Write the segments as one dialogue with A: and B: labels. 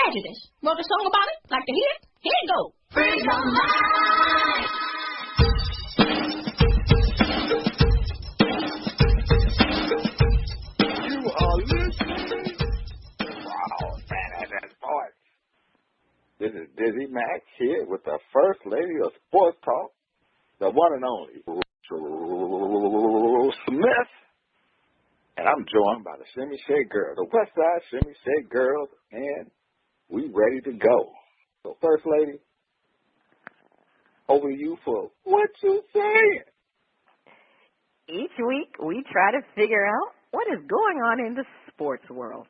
A: Imagine this. Wrote a song about it? Like to hear it? Here it goes. Freedom Live!
B: You are listening to Panties and Sports. This is DizzieMac here with the First Lady of Sports Talk, the one and only Cheryl Smith. And I'm joined by the Shimmy Shake Girls, the West Side Shimmy Shake Girls, and we ready to go. So, First Lady, over to you for what you saying.
C: Each week, we try to figure out what is going on in the sports world.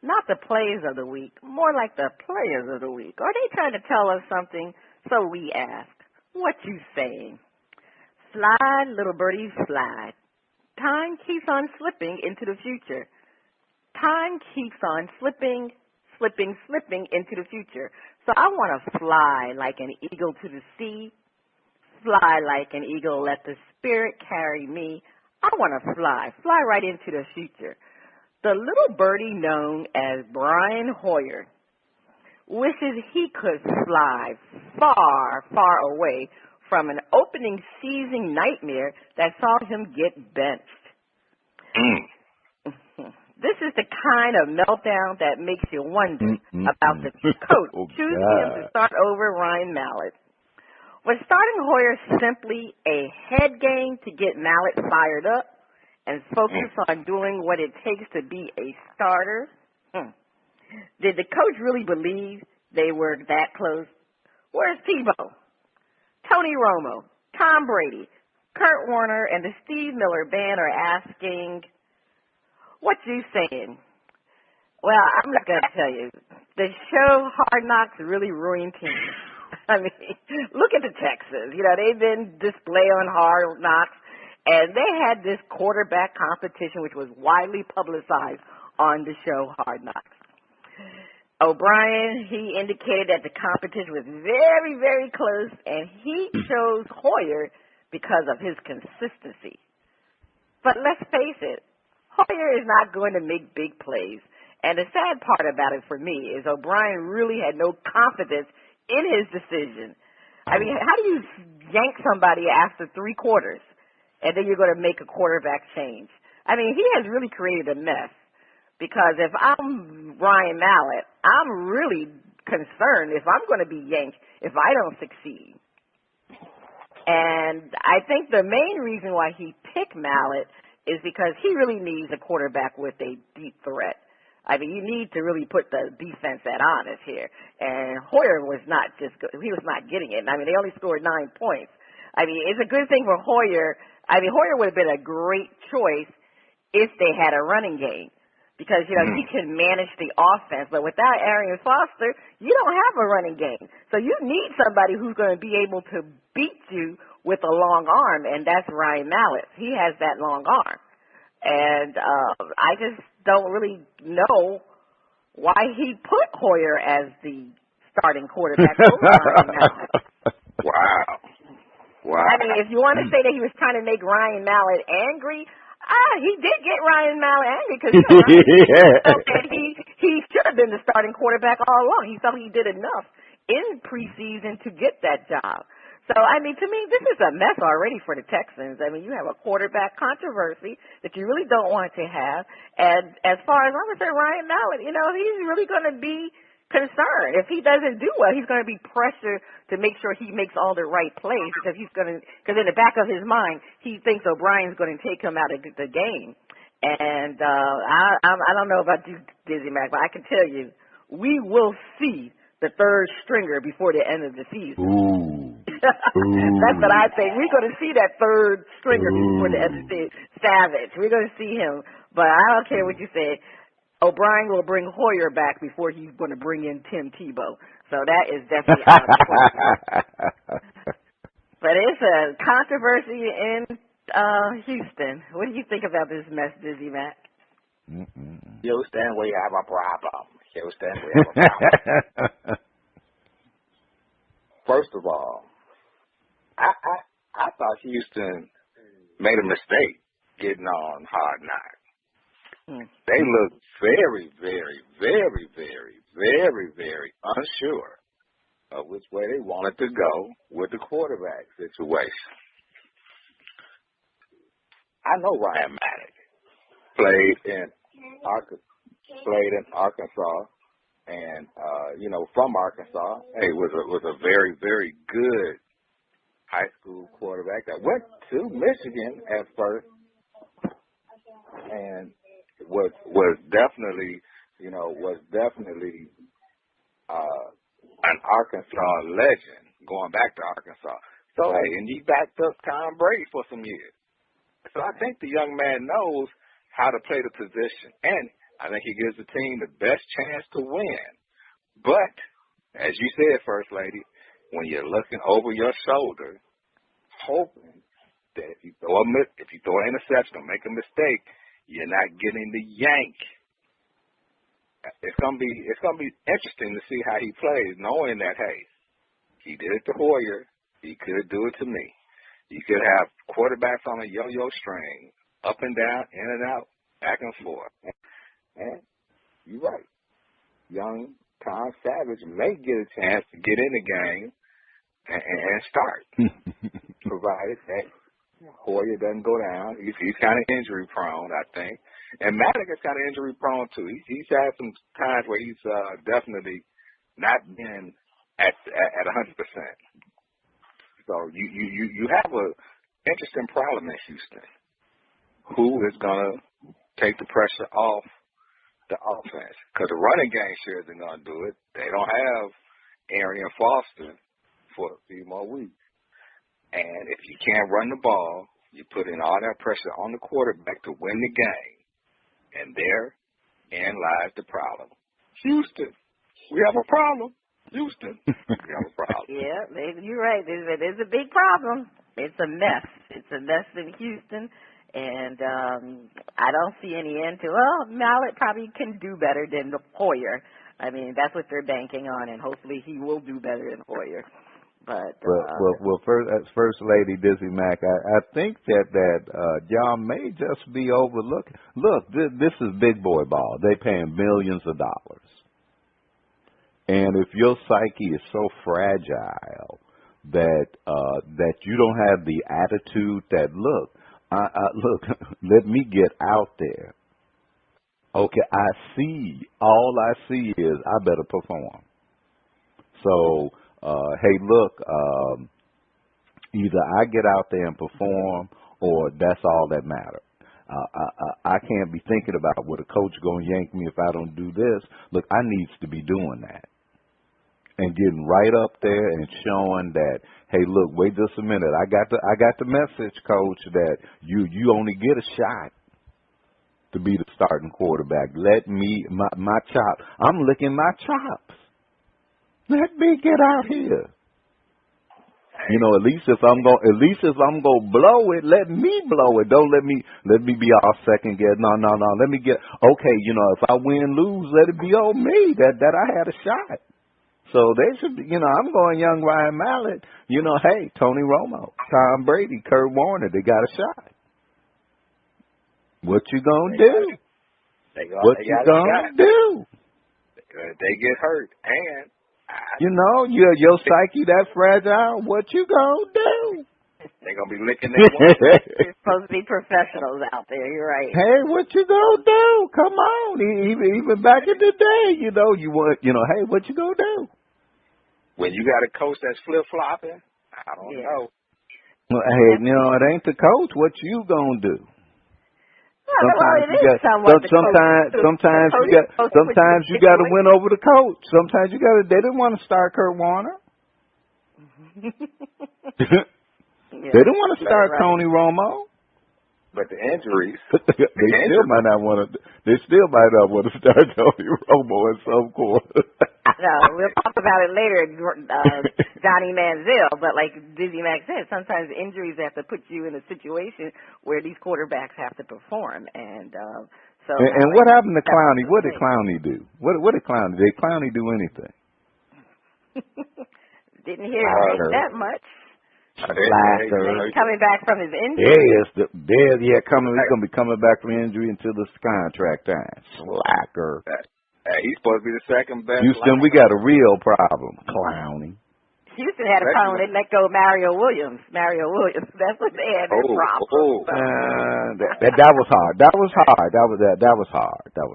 C: Not the plays of the week, more like the players of the week. Are they trying to tell us something? So we ask, what you saying? Slide, little birdies, slide. Time keeps on slipping into the future. Time keeps on slipping into the future. So I want to fly like an eagle to the sea. Fly like an eagle, let the spirit carry me. I want to fly right into the future. The little birdie known as Brian Hoyer wishes he could fly far, far away from an opening season nightmare that saw him get benched. This is the kind of meltdown that makes you wonder about the coach choosing him to start over Ryan Mallett. Was starting Hoyer simply a head game to get Mallett fired up and focus on doing what it takes to be a starter? Did the coach really believe they were that close? Where's Tebow? Tony Romo, Tom Brady, Kurt Warner, and the Steve Miller Band are asking, what you saying? Well, I'm not going to tell you. The show Hard Knocks really ruined teams. I mean, look at the Texans. You know, they've been display on Hard Knocks, and they had this quarterback competition, which was widely publicized on the show Hard Knocks. O'Brien, he indicated that the competition was very, very close, and he chose Hoyer because of his consistency. But let's face it, Hoyer is not going to make big plays. And the sad part about it for me is O'Brien really had no confidence in his decision. I mean, how do you yank somebody after 3 quarters and then you're going to make a quarterback change? I mean, he has really created a mess. Because if I'm Ryan Mallett, I'm really concerned if I'm going to be yanked if I don't succeed. And I think the main reason why he picked Mallett is because he really needs a quarterback with a deep threat. I mean, you need to really put the defense at honest here. And Hoyer was not just good. He was not getting it. I mean, they only scored 9 points. I mean, it's a good thing for Hoyer. I mean, Hoyer would have been a great choice if they had a running game. Because, you know, he can manage the offense. But without Arian Foster, you don't have a running game. So you need somebody who's going to be able to beat you with a long arm, and that's Ryan Mallett. He has that long arm. And I just don't really know why he put Hoyer as the starting quarterback over Ryan Mallett.
B: Wow.
C: I mean, if you want to say that he was trying to make Ryan Mallett angry, he did get Ryan Mallett angry because he should have been the starting quarterback all along. He thought he did enough in preseason to get that job. So, I mean, to me, this is a mess already for the Texans. I mean, you have a quarterback controversy that you really don't want to have. And as far as I'm concerned, Ryan Mallett, you know, he's really going to be concerned. If he doesn't do well, he's going to be pressured to make sure he makes all the right plays because because in the back of his mind, he thinks O'Brien's going to take him out of the game. And I don't know about you, DizzieMac, but I can tell you, we will see the third stringer before the end of the season.
B: Ooh.
C: That's what I think. We're going to see that third stringer before the end of the season. Savage. We're going to see him. But I don't care what you say. O'Brien will bring Hoyer back before he's going to bring in Tim Tebow. So that is definitely out of the question. But it's a controversy in Houston. What do you think about this mess, DizzieMac?
B: Houston, we have a problem. Houston, we have a problem. First of all, I thought Houston made a mistake getting on Hard Knocks. They look very, very, very, very, very, very unsure of which way they wanted to go with the quarterback situation. I know Ryan Maddox played in Arkansas, and from Arkansas. Hey, was a very, very good high school quarterback that went to Michigan at first, and was definitely an Arkansas legend going back to Arkansas. So hey, and he backed up Tom Brady for some years. So I think the young man knows how to play the position, and I think he gives the team the best chance to win. But as you said, First Lady, when you're looking over your shoulder, hoping that if you throw an interception or make a mistake, you're not getting the yank. It's gonna be interesting to see how he plays, knowing that hey, he did it to Hoyer, he could do it to me. You could have quarterbacks on a yo-yo string, up and down, in and out, back and forth. And you're right, young Tom Savage may get a chance to get in the game and start, provided that Hoyer doesn't go down. He's kind of injury prone, I think. And Maddox is kind of injury prone, too. He's had some times where he's definitely not been at 100%. So you have a interesting problem in Houston. Who is going to take the pressure off the offense? Because the running game sure isn't going to do it. They don't have Arian Foster for a few more weeks. And if you can't run the ball, you put in all that pressure on the quarterback to win the game. And therein lies the problem. Houston, we have a problem. Houston, we have a problem.
C: Yeah, you're right. There's a big problem. It's a mess. It's a mess in Houston. And I don't see any end to it. Well, Mallett probably can do better than Hoyer. I mean, that's what they're banking on, and hopefully he will do better than Hoyer. But
D: First Lady DizzieMac, I think that y'all may just be overlooking. Look, this is big boy ball. They paying millions of dollars, and if your psyche is so fragile that you don't have the attitude that look, let me get out there. Okay, all I see is I better perform. So. Hey, look, either I get out there and perform or that's all that matters. I can't be thinking about, well, the coach going to yank me if I don't do this. Look, I needs to be doing that and getting right up there and showing that, hey, look, wait just a minute. I got the message, coach, that you only get a shot to be the starting quarterback. Let me, my chop, I'm licking my chops. Let me get out here. You know, at least if I'm gonna blow it, let me blow it. Don't let me be all second guess. No. Let me get okay. You know, if I win, lose, let it be on me that I had a shot. So they should, I'm going young Ryan Mallett. You know, hey, Tony Romo, Tom Brady, Kurt Warner, they got a shot. What you gonna do? What you gonna do?
B: They get hurt and.
D: Your psyche that fragile. What you gonna do?
B: They're gonna be licking their wounds.
C: You're supposed to be professionals out there. You're right.
D: Hey, what you gonna do? Come on, even back in the day, hey, what you gonna do?
B: When you got a coach that's flip flopping, I don't know.
D: Well, hey, it ain't the coach. What you gonna do? Sometimes you got to win over the coach. Sometimes you got to. They didn't want to start Kurt Warner. They didn't want to start Tony Romo.
B: But the injuries,
D: they still might not want to start Tony Romo in some quarter.
C: No, we'll talk about it later, Johnny Manziel. But like DizzieMac said, sometimes injuries have to put you in a situation where these quarterbacks have to perform. And
D: what happened to Clowney? What did Clowney do? What did Clowney? Did Clowney do anything?
C: Didn't hear him that much.
D: Slacker.
C: Coming back from his injury.
D: He's gonna be coming back from injury until this contract time. Slacker.
B: Hey, he's supposed to be the second best.
D: Houston, we got a real problem. Clowning.
C: Houston had a problem. They let go of Mario Williams. That's what they had their problem.
D: That was hard. That was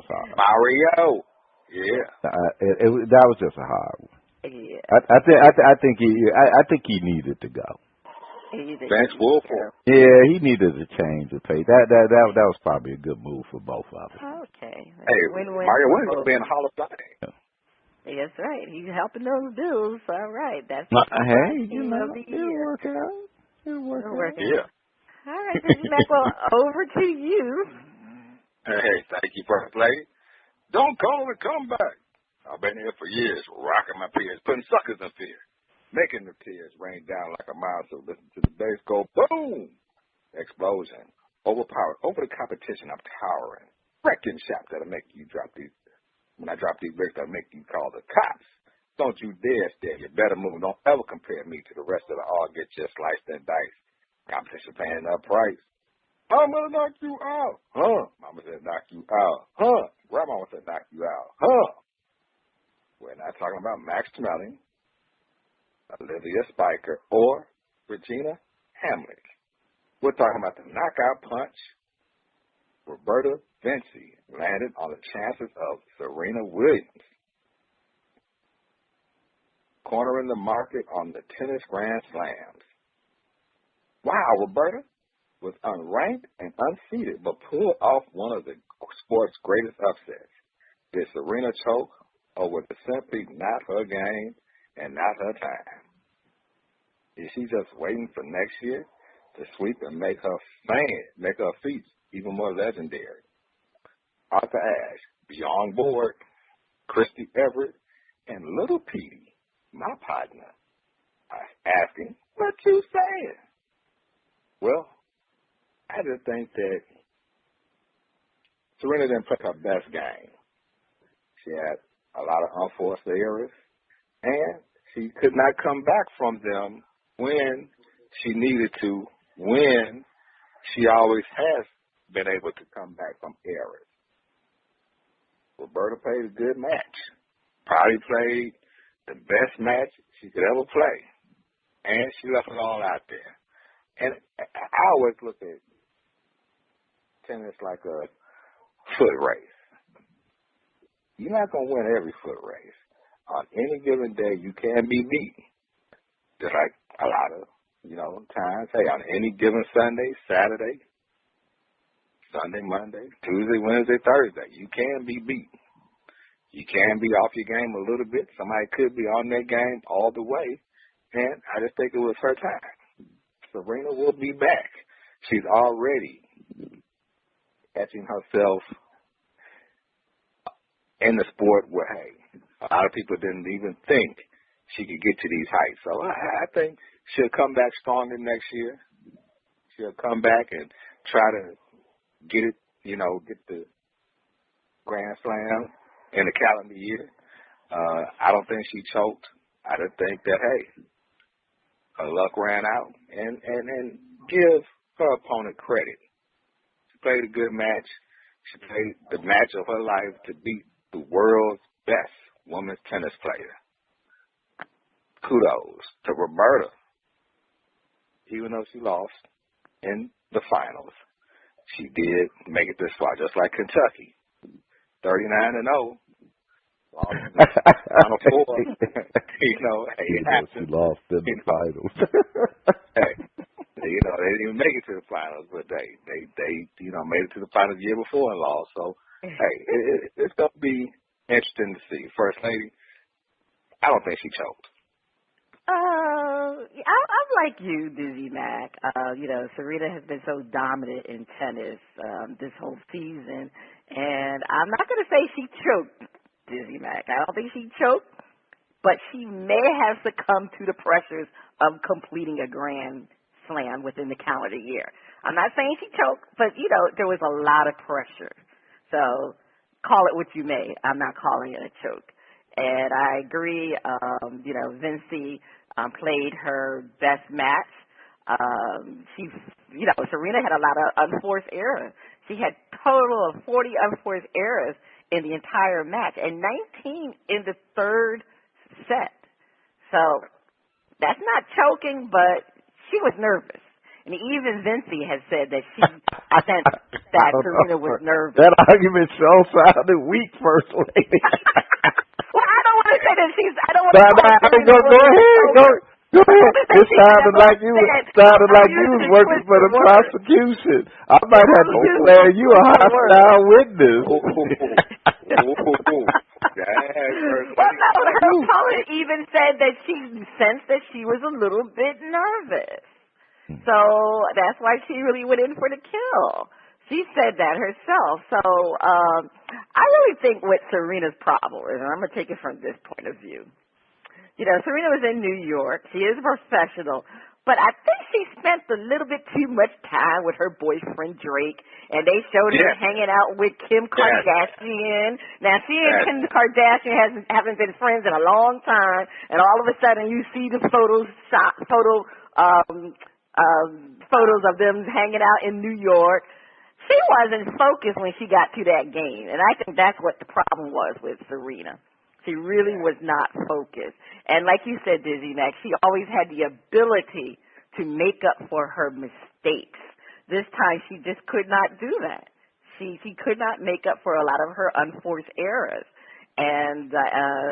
D: hard.
B: Mario. Yeah.
D: That was just a hard one.
C: Yeah.
D: I think he needed to go.
B: Thanks, Wolf.
D: Yeah, he needed to change the pace. That was probably a good move for both of them.
C: Okay.
B: Hey,
C: win-win.
B: Mario Williams will be in the Hall of Fame.
C: Yeah. That's right. He's helping those Bills. All right. That's
D: hey,
C: it'll
D: work out. It'll work out.
B: Yeah.
C: All right, DizzieMac. Well, over to you.
B: Hey, thank you, First Lady. Don't call it a comeback. I've been here for years, rocking my peers, putting suckers in fear, making the tears rain down like a monster. Listen to the bass go boom, explosion, overpowered, over the competition. I'm towering, wrecking shop that'll make you drop these. When I drop these bricks, that'll make you call the cops. Don't you dare stare. You better move. Don't ever compare me to the rest of the all. Get your sliced and diced. Competition paying up price. I'm gonna knock you out, huh? Mama said knock you out, huh? Grandma said knock you out, huh? We're not talking about Max Schmeling, Olivia Spiker, or Regina Hamlet. We're talking about the knockout punch. Roberta Vinci landed on the chances of Serena Williams, cornering the market on the tennis Grand Slams. Wow, Roberta was unranked and unseeded, but pulled off one of the sport's greatest upsets. Did Serena choke, or was it simply not her game and not her time? Is she just waiting for next year to sweep and make her feats even more legendary? Arthur Ashe, Beyond Board, Christy Everett, and Little Petey, my partner, are asking, what you saying? Well, I just think that Serena didn't play her best game. She had a lot of unforced errors, and she could not come back from them when she needed to, when she always has been able to come back from errors. Roberta played a good match. Probably played the best match she could ever play, and she left it all out there. And I always look at tennis like a foot race. You're not going to win every foot race. On any given day, you can be beaten. Just like a lot of, times. Hey, on any given Sunday, Saturday, Sunday, Monday, Tuesday, Wednesday, Thursday, you can be beaten. You can be off your game a little bit. Somebody could be on their game all the way. And I just think it was her time. Serena will be back. She's already etching herself in the sport where, hey, a lot of people didn't even think she could get to these heights. So I think she'll come back stronger next year. She'll come back and try to get it, get the Grand Slam in the calendar year. I don't think she choked. I just think that, hey, her luck ran out, and give her opponent credit. She played a good match. She played the match of her life to beat the world's best women's tennis player. Kudos to Roberta. Even though she lost in the finals, she did make it this far, just like Kentucky. 39-0. Final four. Hey, it happened.
D: She lost in the finals.
B: Hey, they didn't even make it to the finals, but they made it to the finals the year before and lost. So, hey, it's going to be interesting to see. First Lady, I don't think she choked.
C: I'm like you, DizzieMac. Serena has been so dominant in tennis this whole season, and I'm not going to say she choked, DizzieMac. I don't think she choked, but she may have succumbed to the pressures of completing a Grand Slam within the calendar year. I'm not saying she choked, but, there was a lot of pressure. So call it what you may. I'm not calling it a choke. And I agree, Vinci played her best match. Serena had a lot of unforced errors. She had total of 40 unforced errors in the entire match and 19 in the third set. So that's not choking, but she was nervous. And even Vinci has said that she sensed that Serena was nervous.
D: That argument sure sounded weak, First Lady.
C: Well, I don't want to say that she's. I don't want to.
D: Go ahead. It sounded like you was working for the prosecution. I might have to declare you a hostile witness.
C: Well, no, her opponent even said that she sensed that she was a little bit nervous. So that's why she really went in for the kill. She said that herself. So I really think what Serena's problem is, and I'm going to take it from this point of view. You know, Serena was in New York. She is a professional. But I think she spent a little bit too much time with her boyfriend, Drake, and they showed her hanging out with Kim Kardashian. Now, she and Kim Kardashian haven't been friends in a long time, and all of a sudden you see the photos of them hanging out in New York. She wasn't focused when she got to that game, and I think that's what the problem was with Serena. She really was not focused. And like you said, DizzieMac, she always had the ability to make up for her mistakes. This time she just could not do that. She could not make up for a lot of her unforced errors. And, so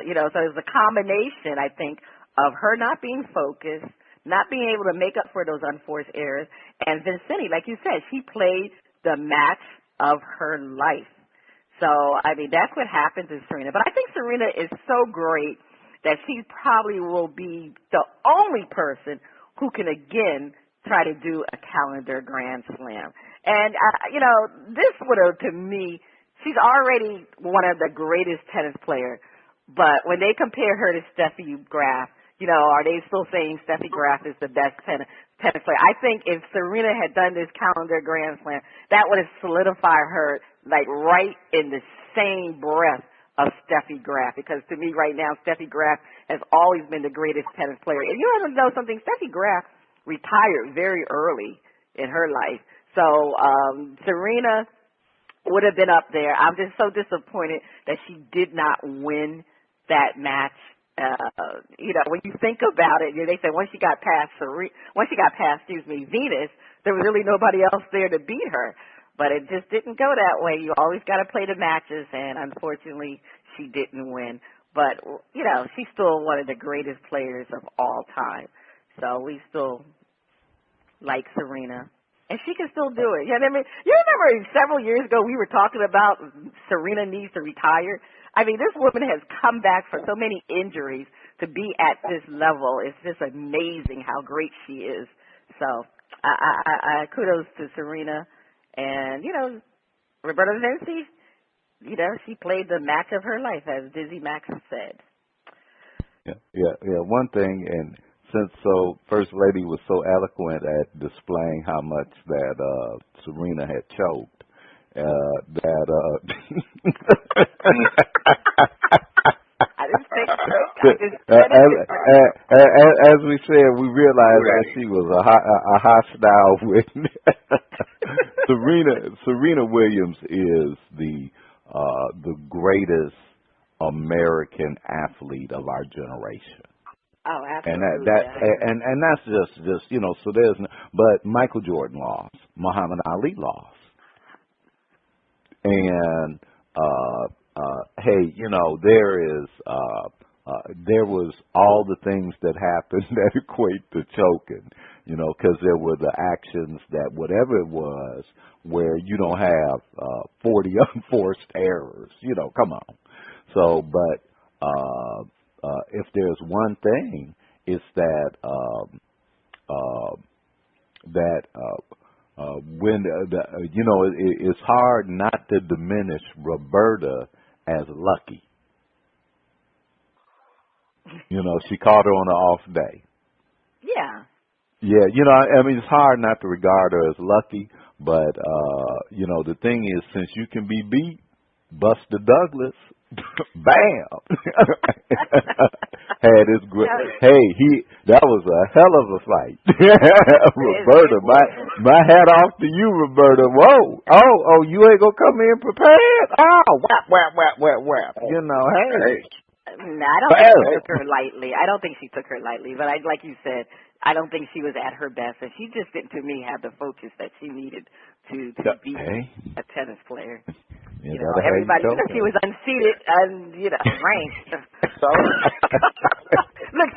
C: it was a combination, I think, of her not being focused, not being able to make up for those unforced errors. And Vincenti, like you said, she played the match of her life. So, I mean, that's what happened to Serena. But I think Serena is so great that she probably will be the only person who can, again, try to do a calendar Grand Slam. And, this would have, to me, she's already one of the greatest tennis players. But when they compare her to Steffi Graf, are they still saying Steffi Graf is the best tennis player? I think if Serena had done this calendar Grand Slam, that would have solidified her right in the same breath of Steffi Graf. Because to me right now, Steffi Graf has always been the greatest tennis player. And you want to know something? Steffi Graf retired very early in her life. So Serena would have been up there. I'm just so disappointed that she did not win that match. When you think about it, they say once she got past Venus, there was really nobody else there to beat her. But it just didn't go that way. You always got to play the matches, and unfortunately, she didn't win. But she's still one of the greatest players of all time. So we still like Serena, and she can still do it. You remember several years ago we were talking about Serena needs to retire. I mean, this woman has come back from so many injuries to be at this level. It's just amazing how great she is. So I kudos to Serena. And, Roberta Vinci, she played the match of her life, as DizzieMac said.
D: Yeah. One thing, and since First Lady was so eloquent at displaying how much that Serena had choked,
C: I didn't say
D: as we said, we realized that she was a hostile witness. Serena Williams is the greatest American athlete of our generation.
C: Oh, absolutely.
D: And that's just so there's but Michael Jordan lost, Muhammad Ali lost. And there was all the things that happened that equate to choking, because there were the actions that whatever it was where you don't have 40 unforced errors, come on. So, but if there's one thing, it's that when it's hard not to diminish Roberta as lucky. She caught her on an off day.
C: Yeah.
D: Yeah, it's hard not to regard her as lucky, but the thing is, since you can be beat, Buster Douglas, bam, had his great. Hey, That was a hell of a fight. Roberta, my hat off to you, Roberta. Whoa. Oh, you ain't going to come in prepared? Oh, whap. You know, hey.
C: No, I don't think she took her lightly. But like you said, I don't think she was at her best. And she just didn't, to me, have the focus that she needed to be a tennis player. You know, everybody, she was unseated and, ranked.
B: So,
C: look,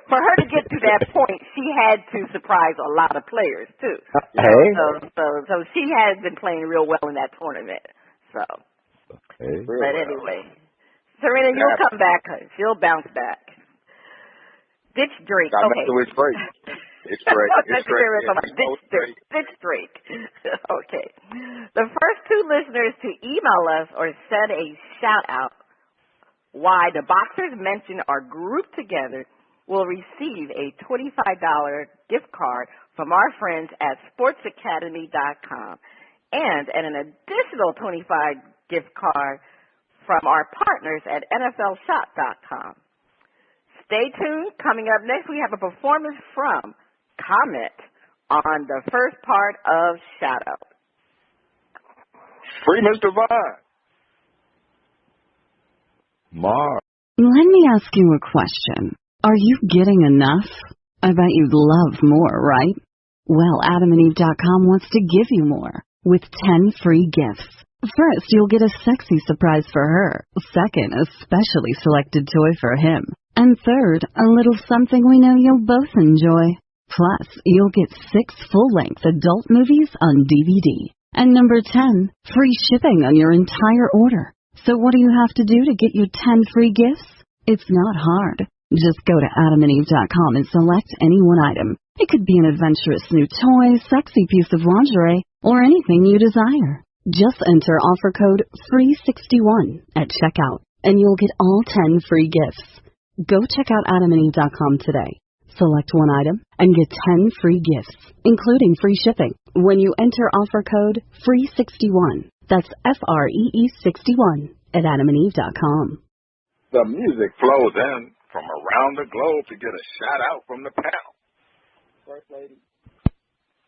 C: for her to get to that point, she had to surprise a lot of players, too. So she has been playing real well in that tournament. So, but anyway, Serena, you'll come back. She'll bounce back. Ditch Drake. Okay.
B: It's Drake. It's Drake.
C: Ditch Drake. Okay. The first two listeners to email us or send a shout out why the boxers mentioned are grouped together will receive a $25 gift card from our friends at sportsacademy.com and an additional $25 gift card from our partners at NFLshop.com. Stay tuned. Coming up next, we have a performance from Comet on the first part of Shout Out.
B: Free Mr. Vine.
D: Mark.
E: Let me ask you a question. Are you getting enough? I bet you'd love more, right? Well, AdamandEve.com wants to give you more with 10 free gifts. First, you'll get a sexy surprise for her. Second, a specially selected toy for him. And third, a little something we know you'll both enjoy. Plus, you'll get 6 full-length adult movies on DVD. And number 10, free shipping on your entire order. So what do you have to do to get your 10 free gifts? It's not hard. Just go to AdamandEve.com and select any one item. It could be an adventurous new toy, sexy piece of lingerie, or anything you desire. Just enter offer code FREE61 at checkout, and you'll get all 10 free gifts. Go check out AdamandEve.com today. Select one item and get 10 free gifts, including free shipping, when you enter offer code FREE61. That's FREE61 at AdamandEve.com.
B: The music flows in from around the globe to get a shout out from the panel. First Lady,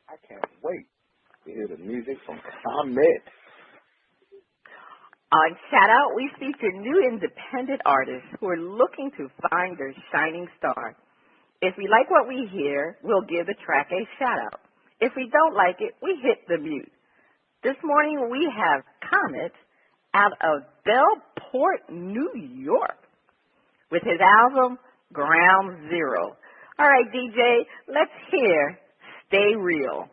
B: I can't wait to hear the music from Comet.
C: On Shout Out, we feature new independent artists who are looking to find their shining star. If we like what we hear, we'll give the track a shout out. If we don't like it, we hit the mute. This morning we have Comet out of Bellport, New York, with his album Ground Zero. All right, DJ, let's hear Stay Real.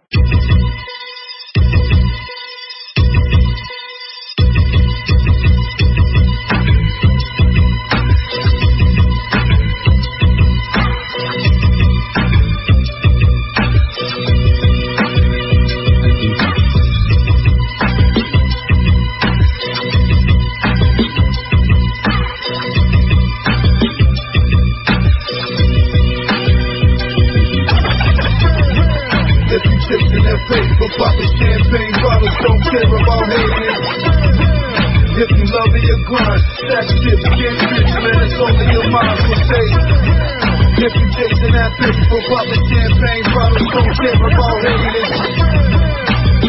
F: Popping champagne bottles, don't care about haters. If you love it, you grind. That shit, get rich, man, it's only your mind will say. If you chasing that bitch for popping champagne bottles, don't care about haters.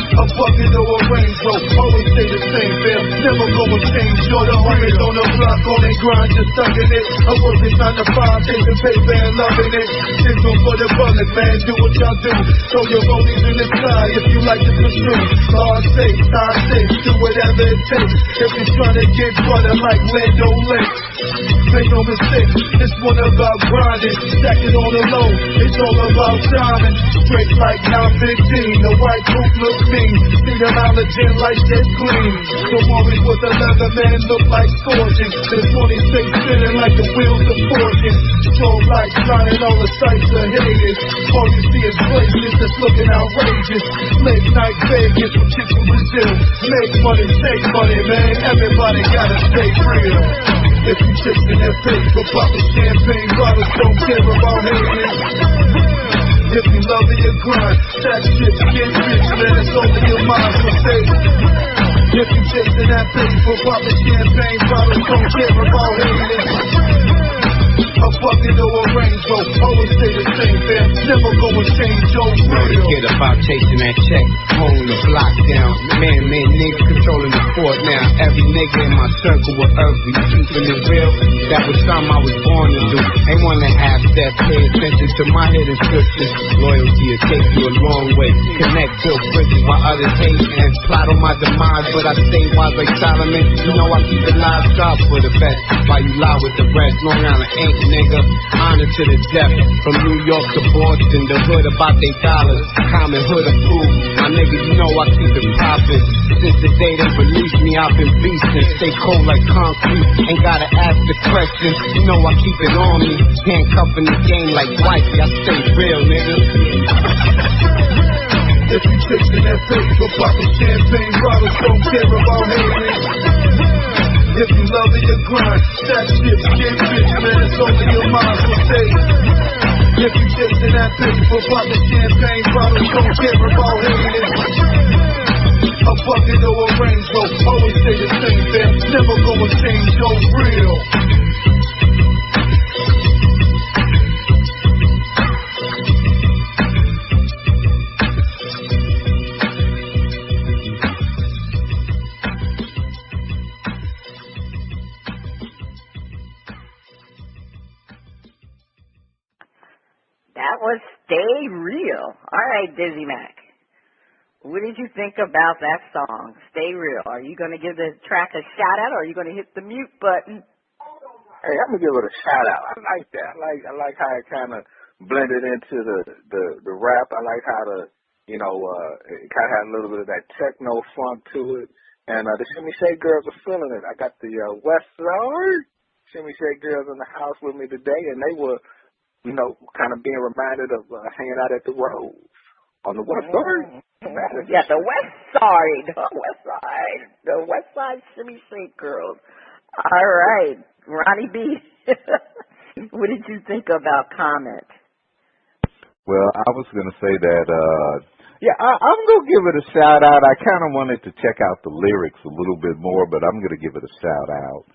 F: A bucket or a rainbow, always stay the same, fam. Never gonna change. You're the homies on the block, on their grind, just thugging it. I working 9 to 5, chasing paper and loving it. Signal for the bullet, man, do what y'all do. Throw your rollies in the sky if you like to pursue. Hard safe, time safe, do whatever it takes. If you're trying to get butter like Lando Lake, make no mistake, this one about grinding. Stack it on the low, it's all about timing. Straight like 915, the white coupe look mean. See the allergen like that clean. The worry with the leather man look like scorching. The 20 face spinning like the wheels of fortune. Strobe lights shining all the sights of haters. All you see is places that's looking outrageous. Late night Vegas with chicks from Brazil. Make money, take money, man. Everybody gotta stay real. If you chasing that paper, popping champagne bottles, don't care about haters. If you love it, you grind. That shit, get rich, man, it's only your mind will say. If you chasing that paper, popping champagne bottles, don't care about haters. A bucket or a Range Rover, always stay the same, fam. Never gonna change your real.
G: Forget about chasing that check, holding the block down. Man, niggas controlling the fort now. Every nigga in my circle with earthly, keeping it real. That was something I was born to do. Ain't wanna have that, pay attention to my hidden scriptures. Loyalty will take you a long way. Connect, build bridges while others hate and plot on my demise. But I stay wise like Solomon. You know I keep it livestock for the best. While you lie with the rest, Long Island ain't nigga. Honor to the death. From New York to Boston, the hood about they dollars. Common hood approved. My nigga, you know I keep it poppin'. Since the day they released me, I've been beastin'. Stay cold like concrete. Ain't gotta ask the question. You know I keep it on me. Handcuffin' the game like wifey. I stay real, nigga.
F: If you chasing that paper, poppin' champagne bottles, don't care about haters. If you love it, you grind. Stack chips, get rich, man, it's only your mind, so stay. If you chasing that paper, poppin' champagne bottles, don't care about haters. A bucket or a Range Rover, always stay the same, fam. Never gonna change your real.
C: That was Stay Real. All right, DizzieMac. What did you think about that song, Stay Real? Are you going to give the track a shout-out, or are you going to hit the mute button?
B: Hey, I'm gonna give it a shout out. I like that. I like how it kind of blended into the rap. I like how it kind of had a little bit of that techno funk to it. And the Shimmy Shake girls are feeling it. I got the West Side Shimmy Shake girls in the house with me today, and they were, kind of being reminded of hanging out at the Rose on the West Side.
C: Yeah, the West Side. The West Side Shimmy Shake girls. All right, Ronnie B. What did you think about Comet?
D: Well, I was going to say that, I'm going to give it a shout out. I kind of wanted to check out the lyrics a little bit more, but I'm going to give it a shout out.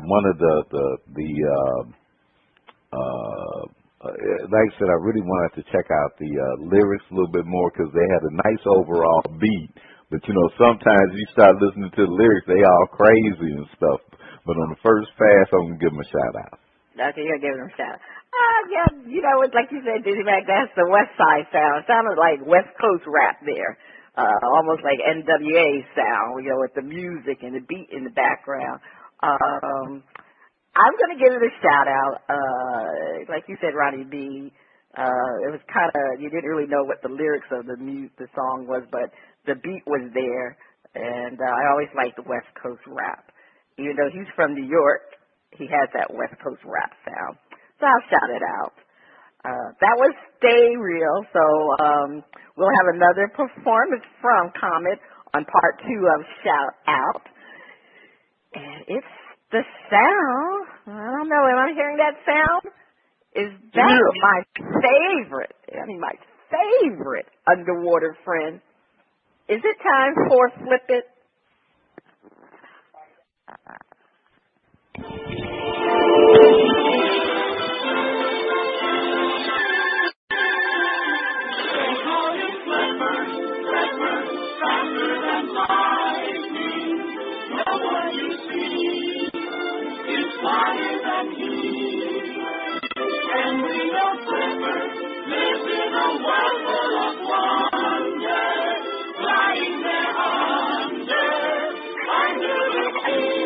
D: One of like I said, I really wanted to check out the lyrics a little bit more because they had a nice overall beat. But, sometimes you start listening to the lyrics, they all crazy and stuff. But on the first pass, I'm going to give them a shout-out.
C: Okay, you're giving them a shout-out. It's like you said, DizzieMac, that's the West Side sound. It sounded like West Coast rap there. Almost like NWA sound, with the music and the beat in the background. I'm going to give it a shout-out. Like you said, Ronnie B., it was kind of, you didn't really know what the lyrics of the song was, but the beat was there, and I always liked the West Coast rap. Even though he's from New York, he has that West Coast rap sound. So I'll shout it out. That was Stay Real, so we'll have another performance from Comet on part 2 of Shout Out. And it's the sound. I don't know, am I hearing that sound? Is that my favorite? My favorite underwater friend. Is it time for Flip It?
A: And we know Flipper lives in a world full of wonder, flying there under the sea.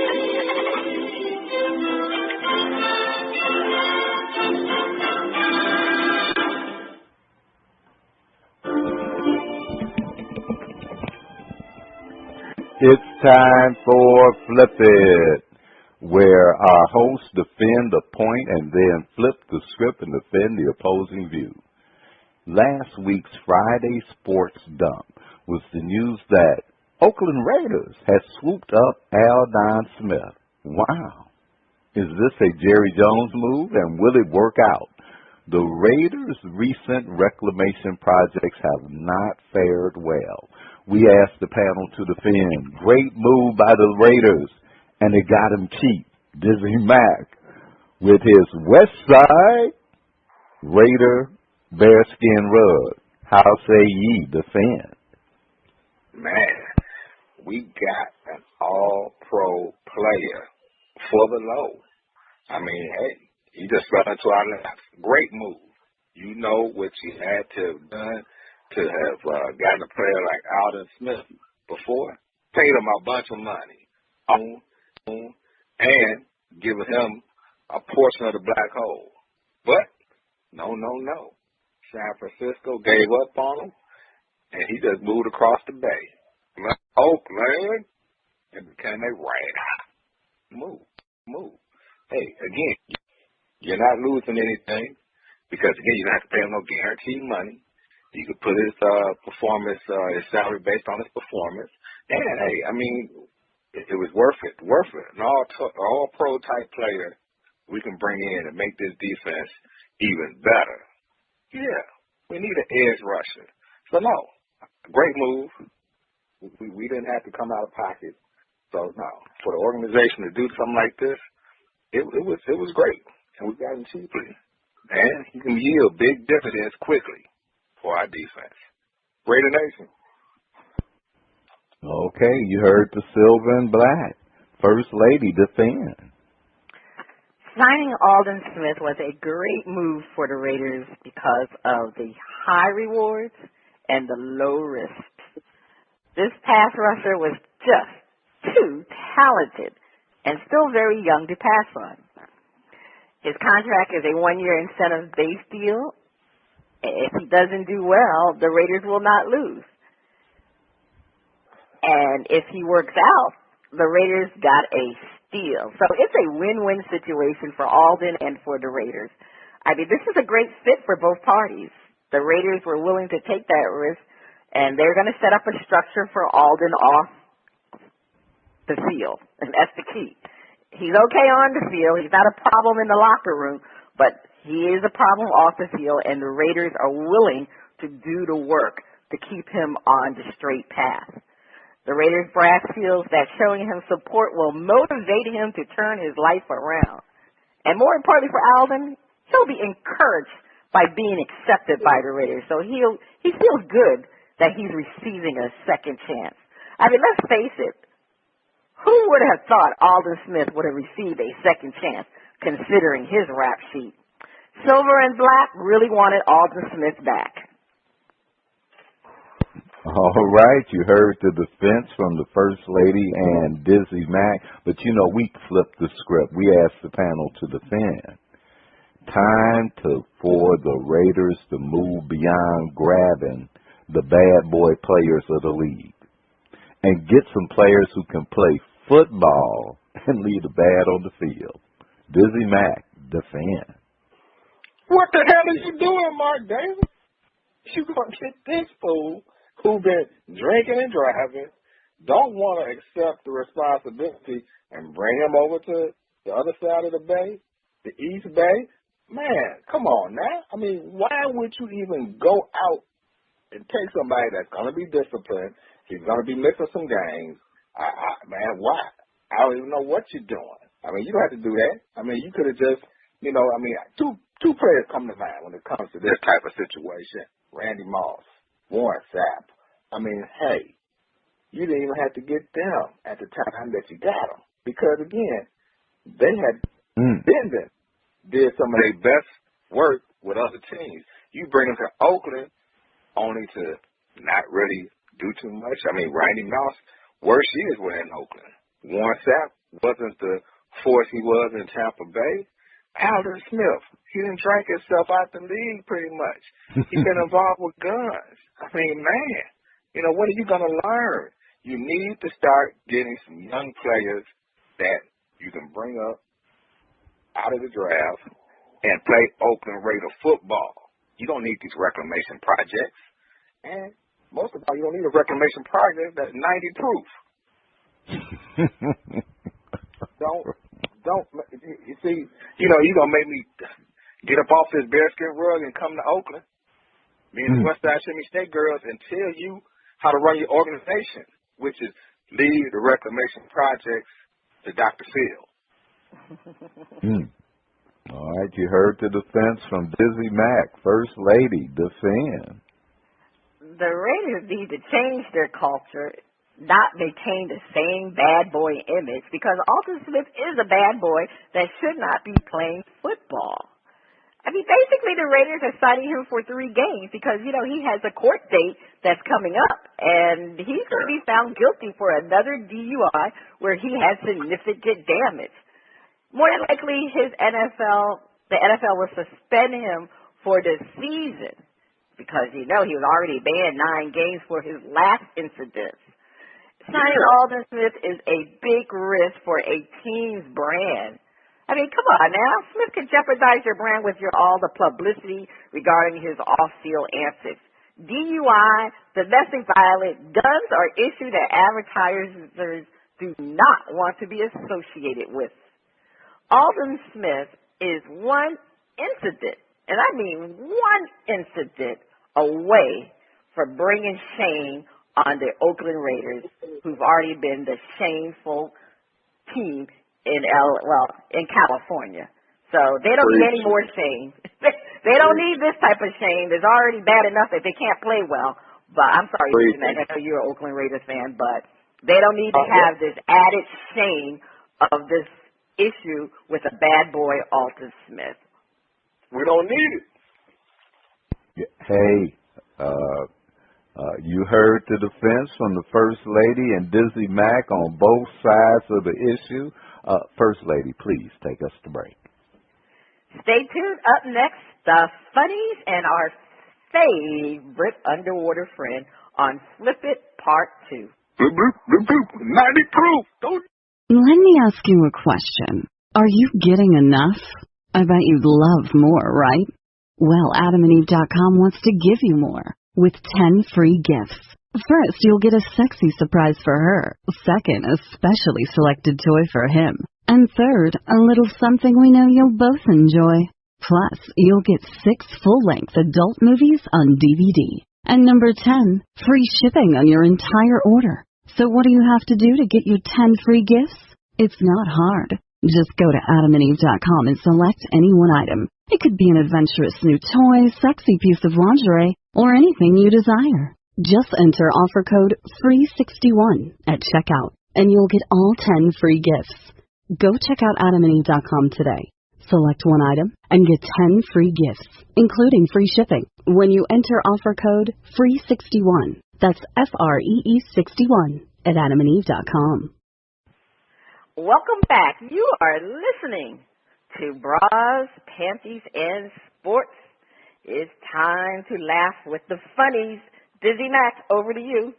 D: It's time for Flip It, where our hosts defend a point and then flip the script and defend the opposing view. Last week's Friday Sports Dump was the news that Oakland Raiders had swooped up Aldon Smith. Wow. Is this a Jerry Jones move, and will it work out? The Raiders' recent reclamation projects have not fared well. We asked the panel to defend. Great move by the Raiders. and they got him cheap. DizzieMac with his West Side Raider Bearskin rug. How say ye defend?
B: Man, we got an all-pro player for the low. I mean, hey, he just fell into our laps. Great move. You know what you had to have done to have gotten a player like Alden Smith before? Paid him a bunch of money and given him a portion of the black hole. But, no. San Francisco gave up on him, and he just moved across the bay. Oakland, and became a raider. Move. Hey, again, you're not losing anything because, again, you don't have to pay him no guaranteed money. You could put his performance, his salary based on his performance. And, hey, I mean, it was worth it. An all-pro type player we can bring in and make this defense even better. Yeah, we need an edge rusher. So, no, great move. We didn't have to come out of pocket. So, no, for the organization to do something like this, it was great. And we got him cheaply. And he can yield big dividends quickly for our defense. Raider Nation.
D: Okay, you heard the silver and black. First Lady defend.
C: Signing Alden Smith was a great move for the Raiders because of the high rewards and the low risks. This pass rusher was just too talented and still very young to pass on. His contract is a one-year incentive-based deal. If he doesn't do well, the Raiders will not lose. And if he works out, the Raiders got a steal. So it's a win-win situation for Alden and for the Raiders. I mean, this is a great fit for both parties. The Raiders were willing to take that risk, and they're going to set up a structure for Alden off the field, and that's the key. He's okay on the field. He's not a problem in the locker room, but he is a problem off the field, and the Raiders are willing to do the work to keep him on the straight path. The Raiders brass feels that showing him support will motivate him to turn his life around. And more importantly for Alden, he'll be encouraged by being accepted by the Raiders. So he feels good that he's receiving a second chance. I mean, let's face it. Who would have thought Alden Smith would have received a second chance considering his rap sheet? Silver and Black really wanted Alden Smith back.
D: All right, you heard the defense from the First Lady and DizzieMac, but you know, we flipped the script. We asked the panel to defend. Time for the Raiders to move beyond grabbing the bad boy players of the league and get some players who can play football and leave the bad on the field. DizzieMac, defend.
B: What the hell are you doing, Mark Davis? You gonna get this fool who been drinking and driving, don't want to accept the responsibility and bring him over to the other side of the bay, the East Bay? Man, come on now. I mean, why would you even go out and take somebody that's going to be disciplined? He's going to be missing some games. Man, why? I don't even know what you're doing. I mean, you don't have to do that. I mean, you could have just, two players come to mind when it comes to this type of situation. Randy Moss, Warren Sapp. I mean, hey, you didn't even have to get them at the time that you got them. Because, again, they had did some of their best work with other teams. You bring them to Oakland only to not really do too much. I mean, Randy Moss, worst years were in Oakland. Warren Sapp wasn't the force he was in Tampa Bay. Alden Smith, he didn't drink himself out the league pretty much. He's been involved with guns. I mean, man, what are you going to learn? You need to start getting some young players that you can bring up out of the draft and play Oakland Raider football. You don't need these reclamation projects. And most of all, you don't need a reclamation project that's 90 proof. Don't, you see, you're going to make me get up off this bearskin rug and come to Oakland, me and the Westside Shimmy State girls, and tell you how to run your organization, which is leave the reclamation projects to Dr. Phil.
D: All right, you heard the defense from DizzieMac, First Lady, defend.
C: The Raiders need to change their culture, not maintain the same bad boy image, because Alton Smith is a bad boy that should not be playing football. I mean, basically the Raiders are citing him for 3 games because, he has a court date that's coming up, and he's going to be found guilty for another DUI where he has significant damage. More than likely, the NFL will suspend him for the season because, he was already banned 9 games for his last incident. Signing Alton Smith is a big risk for a team's brand. I mean, come on now. Smith could jeopardize your brand with all the publicity regarding his off-field antics. DUI, domestic violence, guns are issues that advertisers do not want to be associated with. Alton Smith is one incident, and I mean one incident, away from bringing shame on the Oakland Raiders, who've already been the shameful team in California. So they don't need any more shame. They don't need this type of shame. It's already bad enough that they can't play well. But I'm sorry, man, I know you're an Oakland Raiders fan, but they don't need to have this added shame of this issue with a bad boy, Alton Smith.
B: We don't need it.
D: Hey, you heard the defense from the First Lady and DizzieMac on both sides of the issue. First Lady, please take us to break.
C: Stay tuned. Up next, the funnies and our favorite underwater friend on Flip It Part 2.
B: Bloop, bloop, bloop, bloop. 90 proof. Don't.
E: Let me ask you a question. Are you getting enough? I bet you'd love more, right? Well, AdamandEve.com wants to give you more with 10 free gifts. First, you'll get a sexy surprise for her. Second, a specially selected toy for him. And third, a little something we know you'll both enjoy. Plus, you'll get 6 full-length adult movies on DVD. And number 10, free shipping on your entire order. So what do you have to do to get your 10 free gifts? It's not hard. Just go to AdamandEve.com and select any one item. It could be an adventurous new toy, sexy piece of lingerie, or anything you desire. Just enter offer code FREE61 at checkout, and you'll get all 10 free gifts. Go check out AdamandEve.com today. Select one item and get 10 free gifts, including free shipping, when you enter offer code FREE61. That's FREE61 at AdamandEve.com.
C: Welcome back. You are listening to Bras, Panties, and Sports. It's time to laugh with the funnies. DizzieMac, over to you.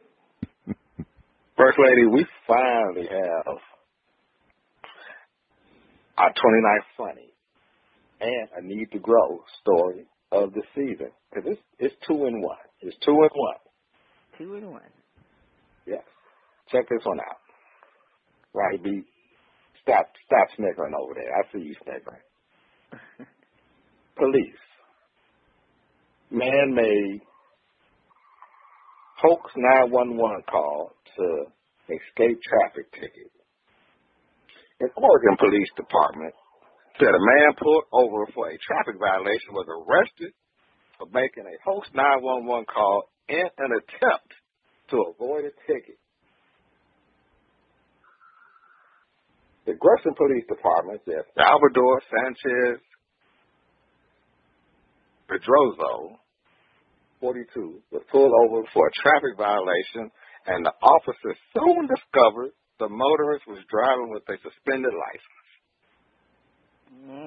B: First Lady, we finally have our 29th funny and a need to grow story of the season. Because it's 2 in 1. It's 2 in 1.
C: 2 in 1.
B: Yes. Check this one out. Right, B. Stop snickering over there. I see you snickering. Police. Man-made hoax 911 call to escape traffic ticket. An Oregon Police Department said a man pulled over for a traffic violation was arrested for making a hoax 911 call in an attempt to avoid a ticket. The Gresham Police Department said Salvador Sanchez Pedroso, 42, was pulled over for a traffic violation, and the officer soon discovered the motorist was driving with a suspended license.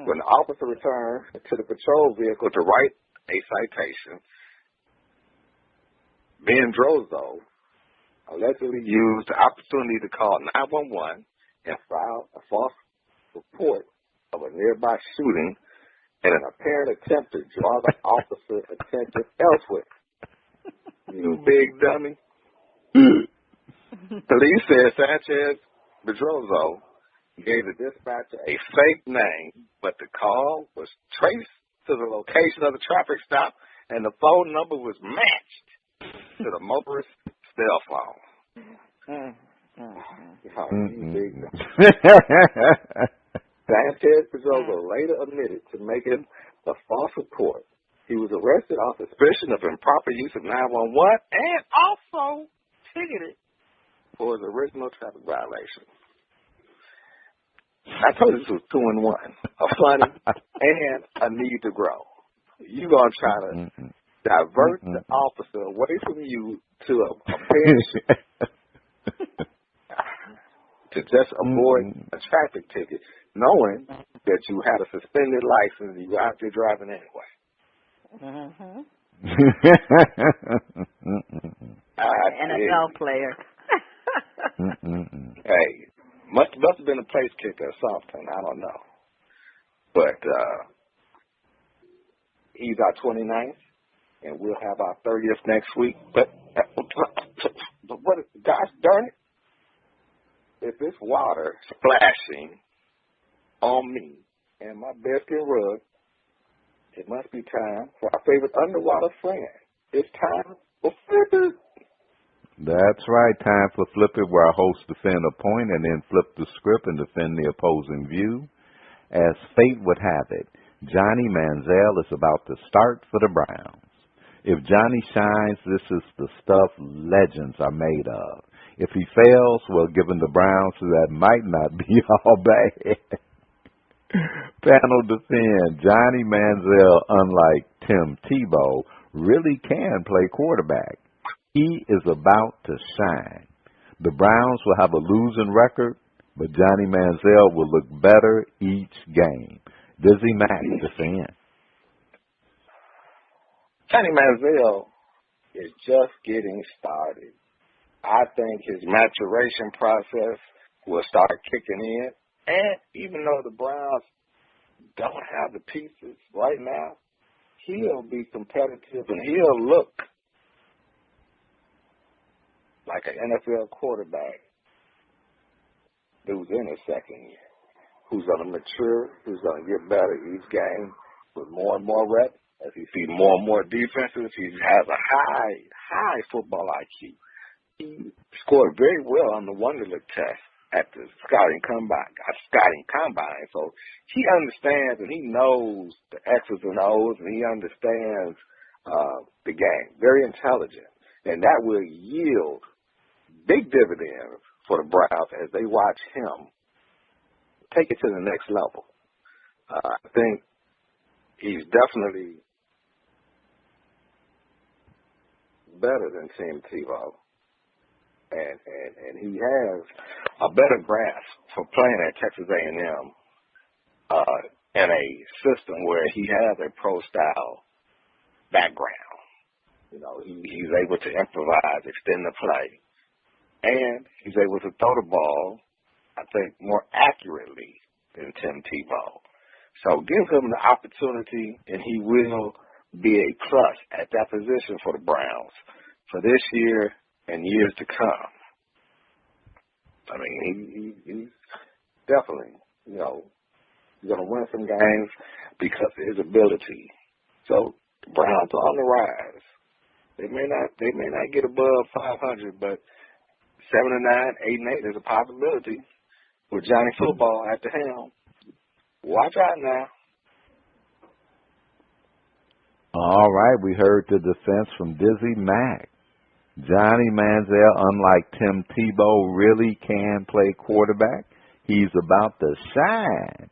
B: When the officer returned to the patrol vehicle to write a citation, Pedroso allegedly used the opportunity to call 911 and filed a false report of a nearby shooting in an apparent attempt to draw the officer's attention elsewhere. You big dummy. Police said Sanchez Pedroso gave the dispatcher a fake name, but the call was traced to the location of the traffic stop, and the phone number was matched to the motorist's cell phone. Sanchez Pedroza later admitted to making a false report. He was arrested on suspicion of improper use of 911 and also ticketed for his original traffic violation. I told you this was 2 in 1, a funny and a need to grow. You're going to try to divert the officer away from you to a bench to just avoid a traffic ticket, knowing that you had a suspended license and you were out there driving anyway.
C: NFL player.
B: Hey, must have been a place kicker or something. I don't know. But he's our 29th, and we'll have our 30th next week. But what? Gosh darn it! If it's water splashing on me and my Bearskin rug, it must be time for our favorite underwater friend. It's time for Flip It.
D: That's right, time for Flip It, where our hosts defend a point and then flip the script and defend the opposing view. As fate would have it, Johnny Manziel is about to start for the Browns. If Johnny shines, this is the stuff legends are made of. If he fails, well, given the Browns, that might not be all bad. Panel defend, Johnny Manziel, unlike Tim Tebow, really can play quarterback. He is about to shine. The Browns will have a losing record, but Johnny Manziel will look better each game. DizzieMac defend.
B: Johnny Manziel is just getting started. I think his maturation process will start kicking in. And even though the Browns don't have the pieces right now, he'll be competitive and he'll look like an NFL quarterback who's in his second year, who's going to mature, who's going to get better each game with more and more reps. As he sees more and more defenses, he has a high football IQ. He scored very well on the Wonderlic test at the scouting combine. So he understands and he knows the X's and O's and he understands the game. Very intelligent. And that will yield big dividends for the Browns as they watch him take it to the next level. I think he's definitely better than Tim Tebow. And he has a better grasp for playing at Texas A&M in a system where he has a pro-style background. You know, he's able to improvise, extend the play, and he's able to throw the ball, I think, more accurately than Tim Tebow. So give him the opportunity, and he will be a plus at that position for the Browns for this year and years to come. I mean, he's definitely, you know, he's going to win some games because of his ability. So the Browns are on the rise. They may not get above 500, but 7-9, 8-8 is a possibility with Johnny Football at the helm. Watch out now.
D: All right, we heard the defense from DizzieMac. Johnny Manziel, unlike Tim Tebow, really can play quarterback. He's about to shine.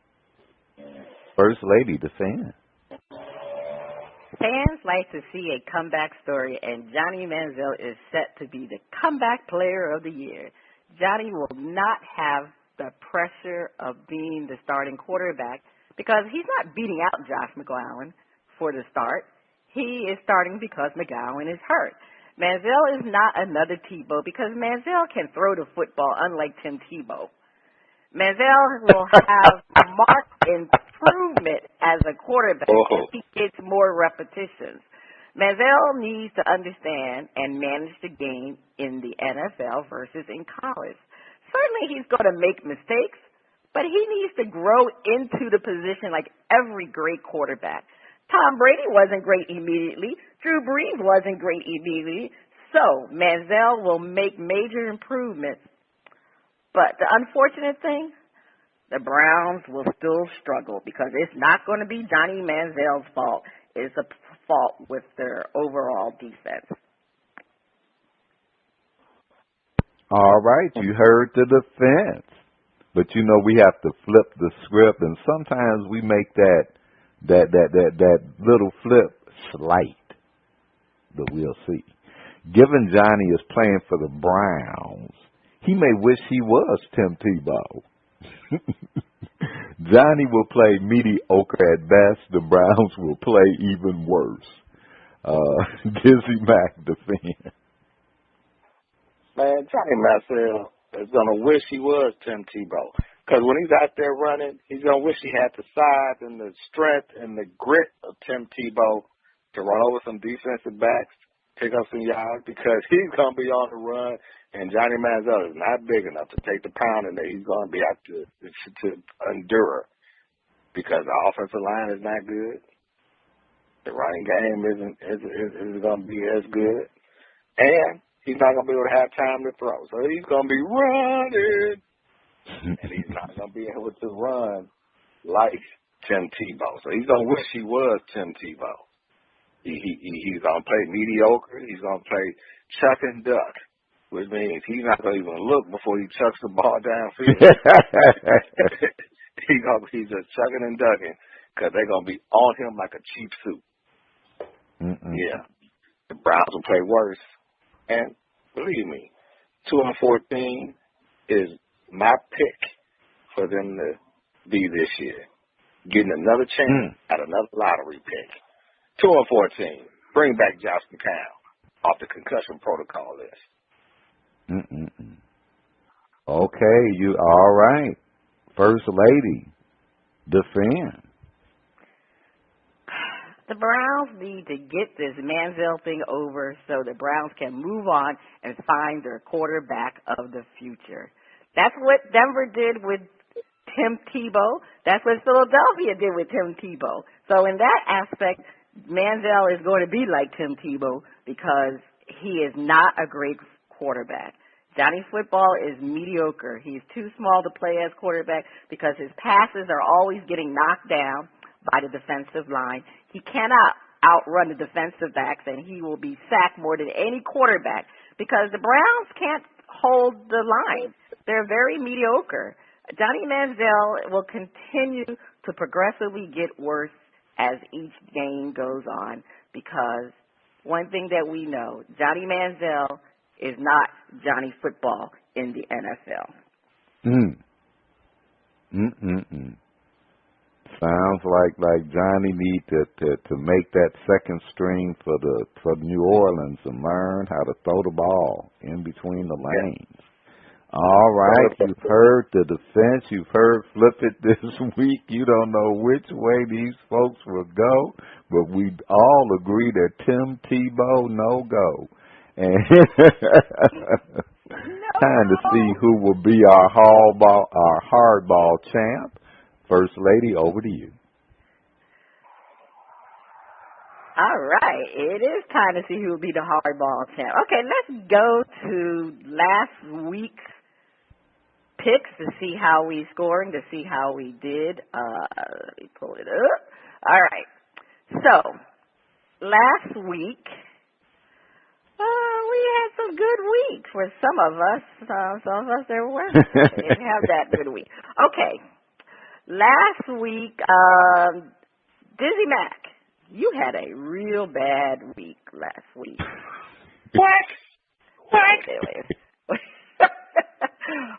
D: First Lady defend.
C: Fans like to see a comeback story, and Johnny Manziel is set to be the comeback player of the year. Johnny will not have the pressure of being the starting quarterback because he's not beating out Josh McGowan for the start. He is starting because McGowan is hurt. Manziel is not another Tebow because Manziel can throw the football unlike Tim Tebow. Manziel will have marked improvement as a quarterback if he gets more repetitions. Manziel needs to understand and manage the game in the NFL versus in college. Certainly he's going to make mistakes, but he needs to grow into the position like every great quarterback. Tom Brady wasn't great immediately. Drew Brees wasn't great immediately. So Manziel will make major improvements But the unfortunate thing, the Browns will still struggle because it's not going to be Johnny Manziel's fault. It's a fault with their overall defense.
D: All right, you heard the defense. But you know we have to flip the script, and sometimes we make that little flip slight. But we'll see. Given Johnny is playing for the Browns, he may wish he was Tim Tebow. Johnny will play mediocre at best. The Browns will play even worse. DizzieMac defend.
B: Man, Johnny Manziel is going to wish he was Tim Tebow. Because when he's out there running, he's going to wish he had the size and the strength and the grit of Tim Tebow to run over some defensive backs, pick up some yards, because he's going to be on the run, and Johnny Manziel is not big enough to take the pounding that he's going to be have to endure, because the offensive line is not good. The running game isn't going to be as good. And he's not going to be able to have time to throw. So he's going to be running, and he's not going to be able to run like Tim Tebow. So he's going to wish he was Tim Tebow. He's going to play mediocre. He's going to play chuck and duck, which means he's not going to even look before he chucks the ball downfield. He's just chucking and ducking because they're going to be on him like a cheap suit. Yeah. The Browns will play worse. And believe me, 2-14 is my pick for them to be this year. Getting another chance at another lottery pick. 2-14. Bring back Josh McCown off the concussion protocol list.
D: Okay, you all right. First lady, defend.
C: The Browns need to get this Manziel thing over so the Browns can move on and find their quarterback of the future. That's what Denver did with Tim Tebow. That's what Philadelphia did with Tim Tebow. So in that aspect, Manziel is going to be like Tim Tebow because he is not a great quarterback. Johnny Football is mediocre. He's too small to play as quarterback because his passes are always getting knocked down by the defensive line. He cannot outrun the defensive backs, and he will be sacked more than any quarterback because the Browns can't hold the line. They're very mediocre. Johnny Manziel will continue to progressively get worse as each game goes on because one thing that we know, Johnny Manziel is not Johnny Football in the NFL.
D: Sounds like Johnny need to make that second string for New Orleans and learn how to throw the ball in between the lanes. All right, you've heard the defense. You've heard flip it this week. You don't know which way these folks will go, but we all agree that Tim Tebow no go. And time to see who will be our hardball champ. First lady, over to you.
C: All right, it is time to see who will be the hardball champ. Okay, let's go to last week's picks to see how we scoring, to see how we did. Let me pull it up. All right, so last week we had some good weeks for some of us. Some of us there weren't. Didn't have that good week. Okay. Last week, DizzieMac, you had a real bad week last week.
B: What?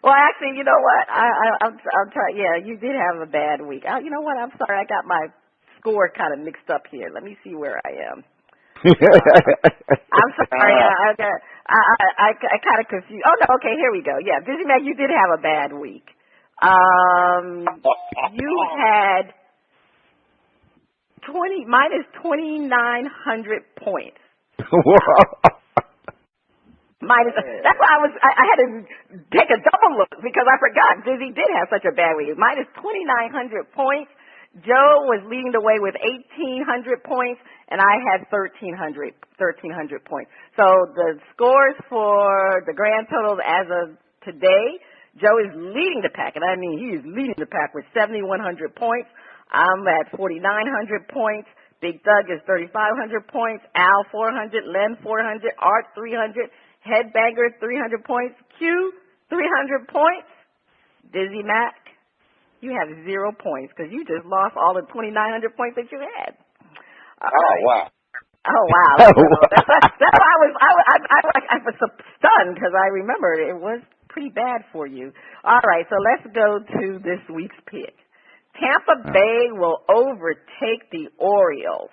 C: Well, actually, you know what? I'm trying. Yeah, you did have a bad week. You know what? I'm sorry. I got my score kind of mixed up here. Let me see where I am. I'm sorry. I kind of confused. Oh no. Okay, here we go. Yeah, DizzieMac, you did have a bad week. You had minus 2,900 points. That's why I had to take a double look because I forgot Dizzy did have such a bad week. Minus 2,900 points. Joe was leading the way with 1,800 points, and I had 1,300 points. So the scores for the grand totals as of today, Joe is leading the pack, and I mean he is leading the pack with 7,100 points. I'm at 4,900 points. Big Thug is 3,500 points. Al 400. Len 400. Art 300. Headbanger 300 points. Q 300 points. DizzieMac, you have 0 points because you just lost all the 2,900 points that you had.
B: Wow.
C: Oh wow! That's why I was so stunned because I remember it was pretty bad for you. All right, so let's go to this week's pick. Tampa Bay will overtake the Orioles.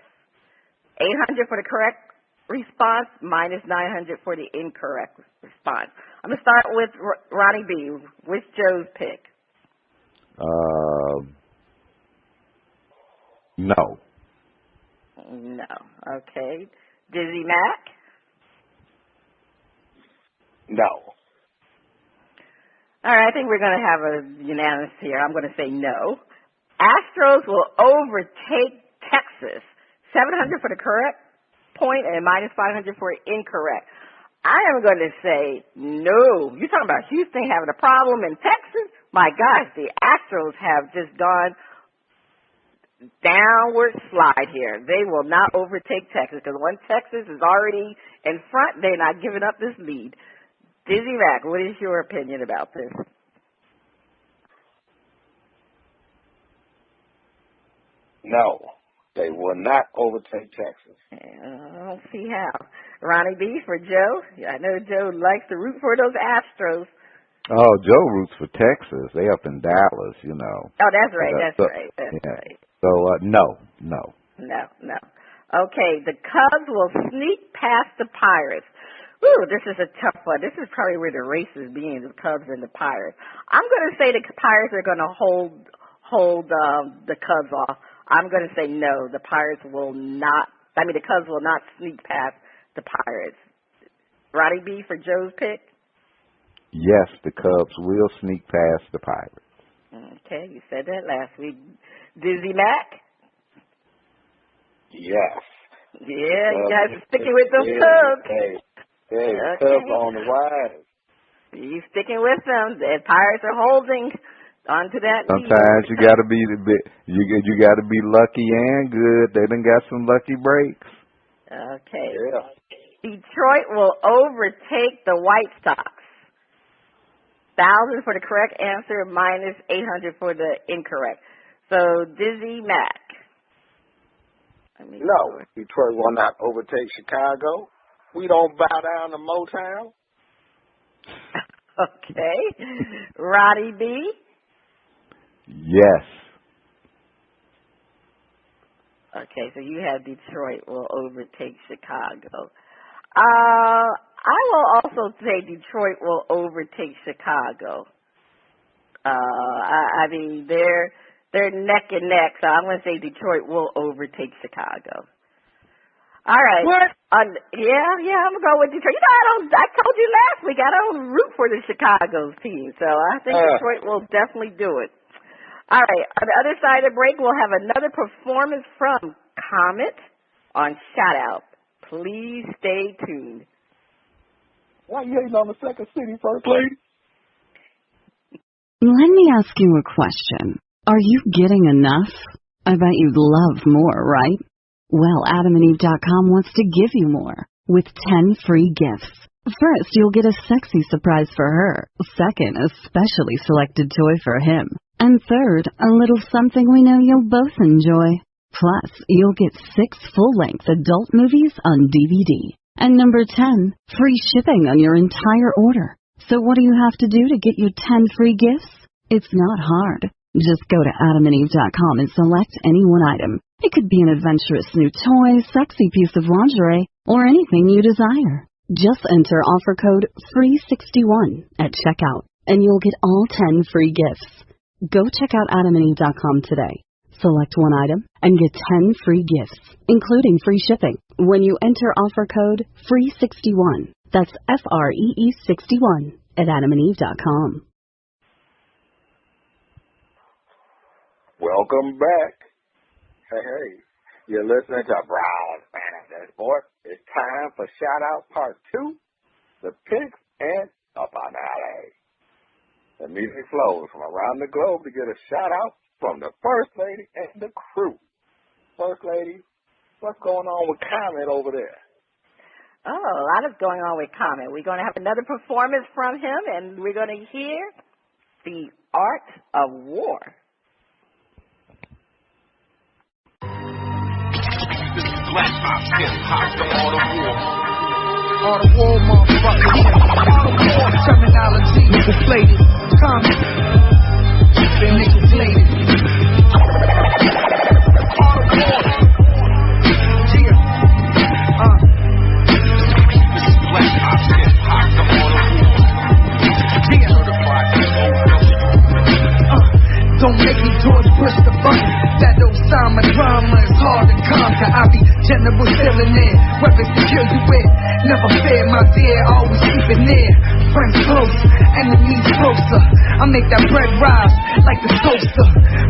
C: 800 for the correct response, minus 900 for the incorrect response. I'm going to start with Ronnie B. What's Joe's pick?
D: No.
C: No. Okay. DizzieMac?
B: No.
C: All right, I think we're going to have a unanimous here. I'm going to say no. Astros will overtake Texas. 700 for the correct point and minus 500 for incorrect. I am going to say no. You're talking about Houston having a problem in Texas? My gosh, the Astros have just gone downward slide here. They will not overtake Texas because once Texas is already in front, they're not giving up this lead. DizzieMac, what is your opinion about this?
B: No, they will not overtake Texas.
C: I don't see how. Ronnie B. for Joe. I know Joe likes to root for those Astros.
D: Oh, Joe roots for Texas. They up in Dallas, you know.
C: Oh, that's right. That's right.
D: So, no.
C: No. Okay, the Cubs will sneak past the Pirates. Ooh, this is a tough one. This is probably where the race is being, the Cubs and the Pirates. I'm going to say the Pirates are going to hold the Cubs off. I'm going to say no. The Cubs will not sneak past the Pirates. Roddy B. for Joe's pick?
D: Yes, the Cubs will sneak past the Pirates.
C: Okay, you said that last week. DizzieMac?
B: Yes.
C: Yeah, you guys are sticking with them Cubs.
B: Hey,
C: okay.
B: Cubs on the rise.
C: You sticking with them. The Pirates are holding onto that.
D: Sometimes you gotta be you gotta be lucky and good. They done got some lucky breaks.
C: Okay.
B: Yeah.
C: Detroit will overtake the White Sox. 1,000 for the correct answer, minus 800 for the incorrect. So DizzieMac.
B: No, Detroit will not overtake Chicago. We don't bow down to Motown.
C: Okay. Roddy B.
D: Yes.
C: Okay, so you have Detroit will overtake Chicago. I will also say Detroit will overtake Chicago. I mean, they're neck and neck, so I'm going to say Detroit will overtake Chicago. All right.
B: What?
C: I'm going to go with Detroit. You know, I told you last week I don't root for the Chicago team, so I think Detroit will definitely do it. All right. On the other side of the break, we'll have another performance from Comet on Shout Out. Please stay tuned.
B: Why you hating on the second city first lady?
E: Let me ask you a question. Are you getting enough? I bet you'd love more, right? Well, AdamandEve.com wants to give you more with 10 free gifts. First, you'll get a sexy surprise for her. Second, a specially selected toy for him. And third, a little something we know you'll both enjoy. Plus, you'll get 6 full-length adult movies on DVD. And number 10, free shipping on your entire order. So what do you have to do to get your 10 free gifts? It's not hard. Just go to AdamandEve.com and select any one item. It could be an adventurous new toy, sexy piece of lingerie, or anything you desire. Just enter offer code FREE61 at checkout, and you'll get all 10 free gifts. Go check out AdamandEve.com today. Select one item and get 10 free gifts, including free shipping, when you enter offer code FREE61. That's FREE61 at AdamandEve.com.
B: Welcome back. Hey, you're listening to Panties and Sports. It's time for Shout Out Part 2, the picks and the finale. The music flows from around the globe to get a shout-out from the First Lady and the crew. First Lady, what's going on with Comet over there?
C: Oh, a lot is going on with Comet. We're going to have another performance from him, and we're going to hear The Art of War.
H: This is Black Ops, hip-hop, the Art of War.
G: Art of War, motherfucker. Art of War terminology. Nickel-plated. Comet. Been nickel-plated. Art of War. Yeah.
H: This is Black Ops, hip-hop, the Art of War.
G: Yeah.
H: Certified
G: Don't make me George push the button. That Osama drama is hard to conquer. I be general filling in, weapons to kill you with. Never fear, my dear, always keep it near. Friends close, enemies closer. I make that bread rise like the toaster.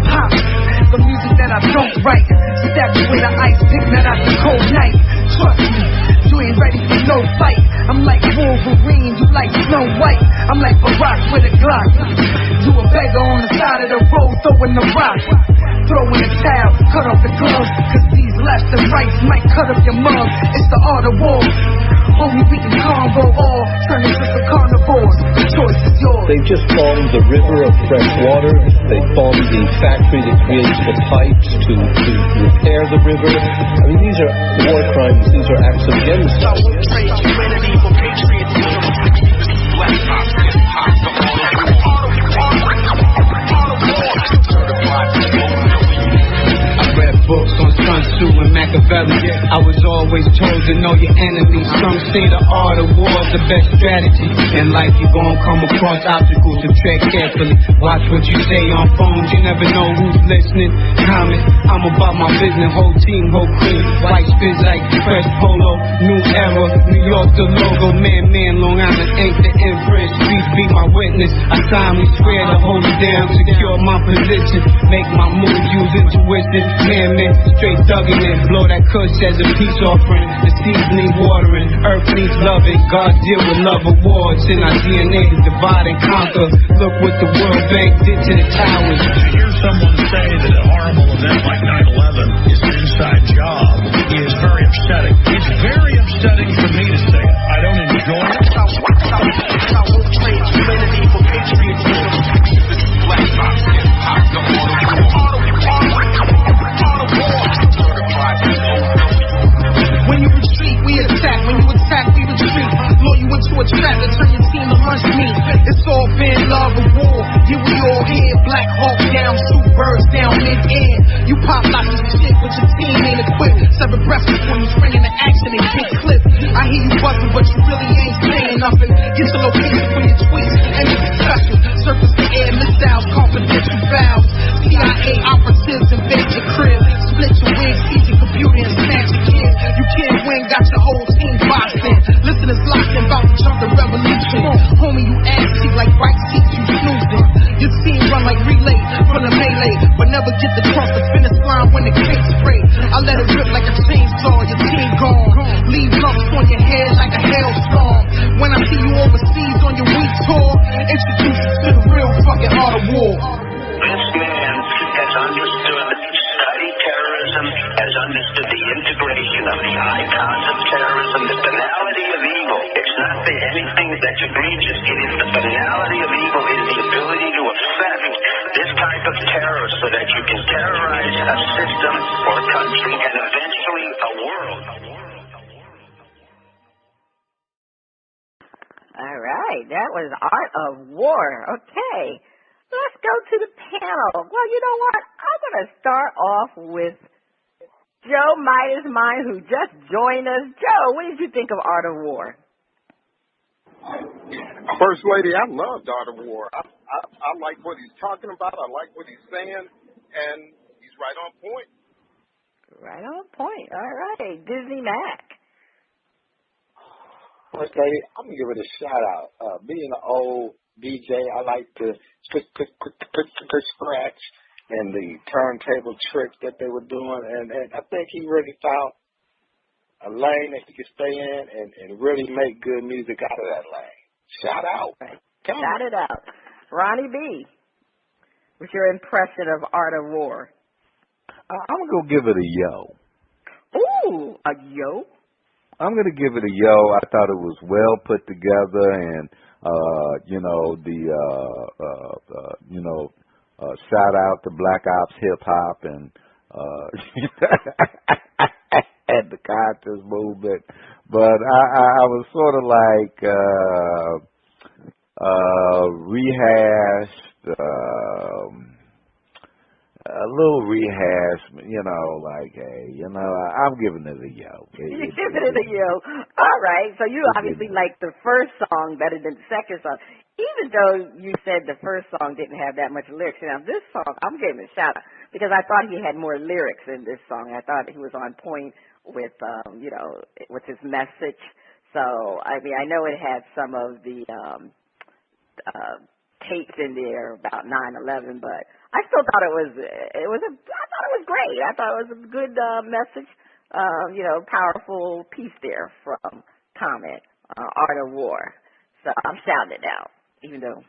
G: Pop, the music that I don't write. Stab you with an ice pick that out the cold night. Trust me, you ain't ready for no fight. I'm like Wolverine, you like Snow White. I'm like Barack with a Glock. You a beggar on the side of the road, throwing the rock. Throwing the towel, cut off the gloves. Cause these left and rights might cut up your mug. It's the art of war. Only we can combo all, turn into some carnivores. The choice is yours.
I: They just bombed the river of fresh water. They bombed the factory that creates the pipes to repair the river. I mean, these are war crimes. These are acts of genocide.
H: humanity for patriotism. This is Black Ops, hip-hop, the Art of War.
G: I read books on Sun Tzu and Machiavelli. I was always told to know your enemies. Some say the art of war is the best strategy. In life you gon' come across obstacles and tread carefully. Watch what you say on phones, you never know who's listening. Comment, I'm about my business, whole team, whole crew. White spins like fresh polo, new era, New York the logo. Man, Long Island ain't the imprint. Streets be my witness. I solemnly swear to hold it down, secure my position, make my move, use intuition. Man, straight thugging it. Blow that kush as a peace offering. The seeds need watering, earth needs loving. God deal with love awards in our DNA to divide and conquer. Look what the World Bank did to the towers.
J: To hear someone say that a horrible event like 9/11 is an inside job is very upsetting. It's very upsetting for me to say it. I don't enjoy it.
H: I will trade humanity for patriotism. This is Black Ops, hip-hop, the Art of War.
G: When you retreat, we attack. When you attack, we retreat. Blow you into a trap and turn your team to lunch meat. It's all been love of war. Yeah, we all here. Black Hawk down, shoot birds down mid-air. You pop lots of shit, but your team ain't equipped. Sever breath before you spring into action and get clipped. I hear you buzzing, but you really ain't saying nothing. Get the location for your tweets and it's special. Surface to air missiles, confidential vows. CIA operatives invade your crib. Split your wig, seize your computer and snatch your kid. You can't win, got your whole team boxing. Listeners locked in, about to jump the revolution. Homie, you ass cheek like right seats, you snoozing. Your team run like relay from the melee, but never get to cross the finish line when the cake spray. I let it rip like a chainsaw, your team gone. Leave lumps on your head like a hailstorm. When I see you overseas on your week tour, introduce you to the real fucking art of war.
K: This man has understood study terrorism, has understood the integration of the icons of terrorism, the banality of evil. It's not anything that's egregious. It is the banality of evil. It is the ability to affect this type of terror so that you can terrorize a system or a country and eventually a world.
C: All right, that was Art of War. Okay, let's go to the panel. Well, you know what? I'm going to start off with Joe Midas Mine, who just joined us. Joe, what did you think of Art of War?
B: First Lady, I loved Art of War. I like what he's talking about. I like what he's saying, and he's right on point.
C: Right on point. All right, DizzieMac.
B: First Lady, I'm going to give it a shout-out. Being an old DJ, I like to scratch and the turntable tricks that they were doing, and I think he really found a lane that he could stay in and really make good music out of that lane. Shout out.
C: Shout it out. Ronnie B., what's your impression of Art of War?
D: I'm going to give it a yo.
C: Ooh, a yo?
D: I'm going to give it a yo. I thought it was well put together, and shout out to Black Ops Hip Hop and and the conscious movement. But I was sort of like rehashed. A little rehash, I'm giving it a yo.
C: You're giving it a yo. All right. So you obviously like the first song better than the second song, even though you said the first song didn't have that much lyrics. Now, this song, I'm giving it a shout out because I thought he had more lyrics in this song. I thought he was on point with, with his message. So, I know it had some of the tapes in there about 9/11, but I still thought I thought it was great. I thought it was a good message, powerful piece there from Comet, Art of War. So I'm shouting it out, even though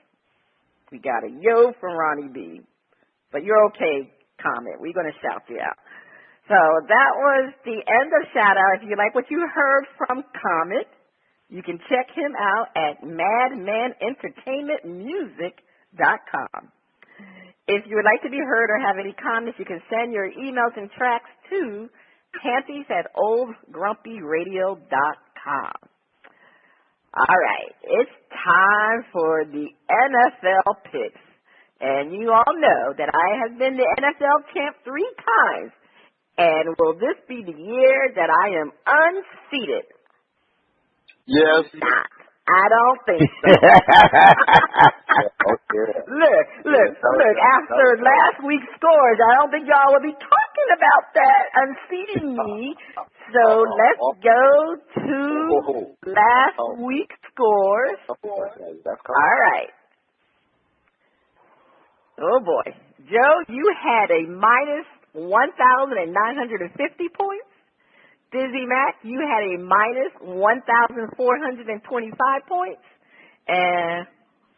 C: we got a yo from Ronnie B. But you're okay, Comet. We're going to shout you out. So that was the end of shout out. If you like what you heard from Comet, you can check him out at madmanentertainmentmusic.com. If you would like to be heard or have any comments, you can send your emails and tracks to panties@oldgrumpyradio.com. All right, it's time for the NFL picks. And you all know that I have been the NFL champ 3 times. And will this be the year that I am unseated?
B: Yes.
C: Not. I don't think so. Look, after last week's scores, I don't think y'all will be talking about that unseating me. So let's go to last week's scores. All right. Oh, boy. Joe, you had a minus 1,950 points. DizzieMac, you had a minus 1,425 points. And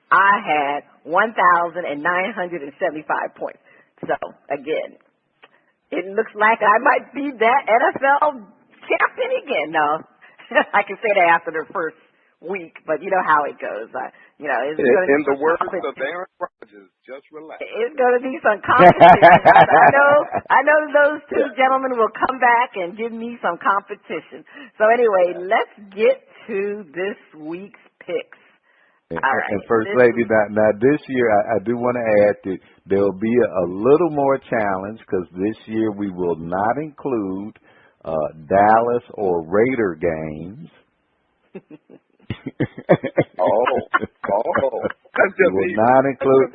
C: I had 1,975 points. So, again, it looks like I might be that NFL champion again. No, I can say that after the first week, but you know how it goes. It's
B: in the words of Aaron Rodgers, just relax.
C: It's going to be some competition. I know those two gentlemen will come back and give me some competition. So anyway, let's get to this week's picks. All right.
D: And First Lady, now this year I do want to add that there will be a little more challenge because this year we will not include Dallas or Raider games. You will not include.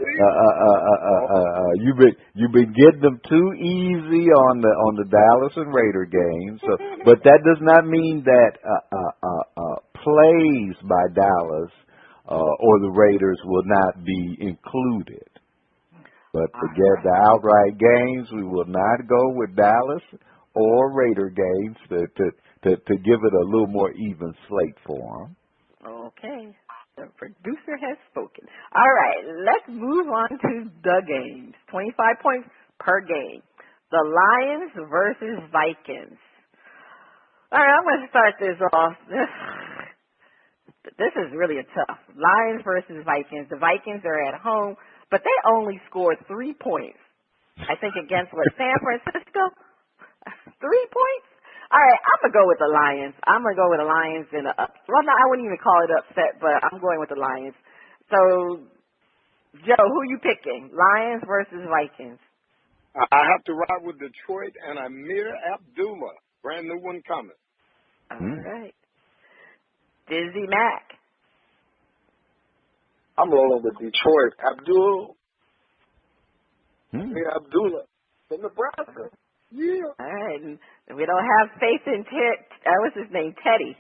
D: You've been getting them too easy on the Dallas and Raider games. So, but that does not mean that plays by Dallas or the Raiders will not be included. But to get the outright games, we will not go with Dallas or Raider games to give it a little more even slate for them.
C: Okay. The producer has spoken. All right, let's move on to the games. 25 points per game. The Lions versus Vikings. All right, I'm going to start this off. This is really tough. Lions versus Vikings. The Vikings are at home, but they only scored 3 points. I think against, San Francisco? 3 points? All right, I'm going to go with the Lions. I'm going to go with the Lions in a well, no, I wouldn't even call it upset, but I'm going with the Lions. So, Joe, who you picking? Lions versus Vikings?
B: I have to ride with Detroit and Amir Abdullah. Brand new one coming.
C: All right. DizzieMac.
B: I'm rolling with Detroit. Amir Abdullah from Nebraska. Yeah.
C: All right. And we don't have faith in what's his name? Teddy.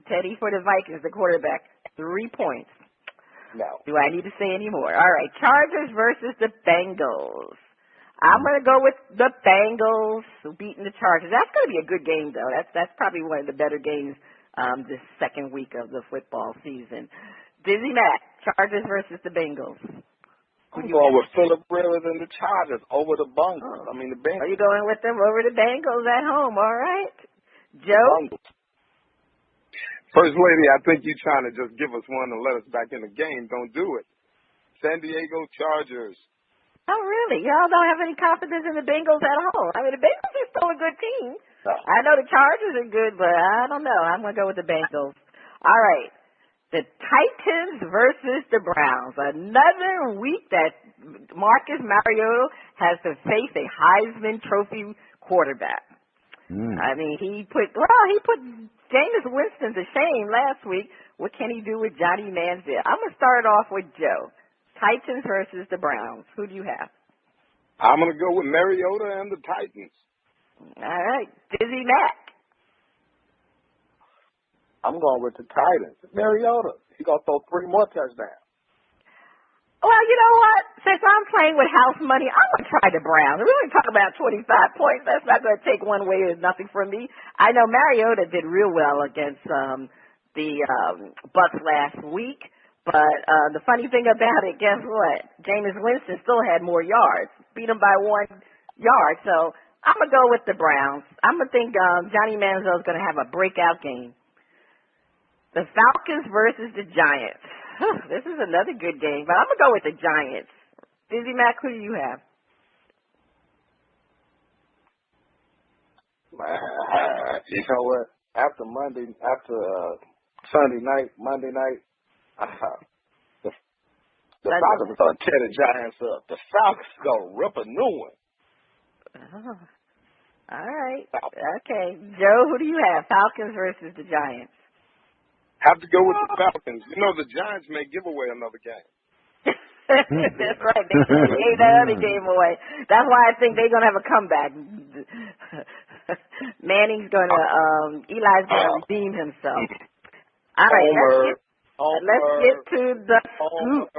C: Teddy for the Vikings, the quarterback. 3 points.
B: No.
C: Do I need to say any more? All right. Chargers versus the Bengals. I'm going to go with the Bengals beating the Chargers. That's going to be a good game, though. That's probably one of the better games this second week of the football season. DizzieMac, Chargers versus the Bengals.
B: I'm going with Phillip Rivers and the Chargers over the Bengals.
C: Oh.
B: I mean, the Bengals.
C: Are you going with them over the Bengals at home? All right. Joe?
L: First Lady, I think you're trying to just give us one and let us back in the game. Don't do it. San Diego Chargers.
C: Oh, really? Y'all don't have any confidence in the Bengals at home? I mean, the Bengals are still a good team.
B: No.
C: I know the Chargers are good, but I don't know. I'm going to go with the Bengals. All right. The Titans versus the Browns. Another week that Marcus Mariota has to face a Heisman Trophy quarterback. I mean, he put Jameis Winston to shame last week. What can he do with Johnny Manziel? I'm going to start off with Joe. Titans versus the Browns. Who do you have?
L: I'm going to go with Mariota and the Titans.
C: All right. DizzieMac.
B: I'm going with the Titans. Mariota. He's going to throw 3 more touchdowns.
C: Well, you know what? Since I'm playing with house money, I'm going to try the Browns. We're going to talk about 25 points. That's not going to take one way or nothing from me. I know Mariota did real well against the Bucs last week. But the funny thing about it, guess what? Jameis Winston still had more yards. Beat him by 1 yard. So I'm going to go with the Browns. I'm going to think Johnny Manziel is going to have a breakout game. The Falcons versus the Giants. This is another good game, but I'm going to go with the Giants. DizzieMac, who do you have?
B: You know what? After Sunday night, Monday night, the Falcons are going to tear the Giants up. The Falcons are going to rip a new one.
C: Oh. All right. Okay. Joe, who do you have? Falcons versus the Giants.
L: Have to go with the Falcons. You know, the Giants may give away another game.
C: That's right. They gave that other game away. That's why I think they're going to have a comeback. Manning's going to, Eli's going to redeem himself. All right. Let's get to the scoop.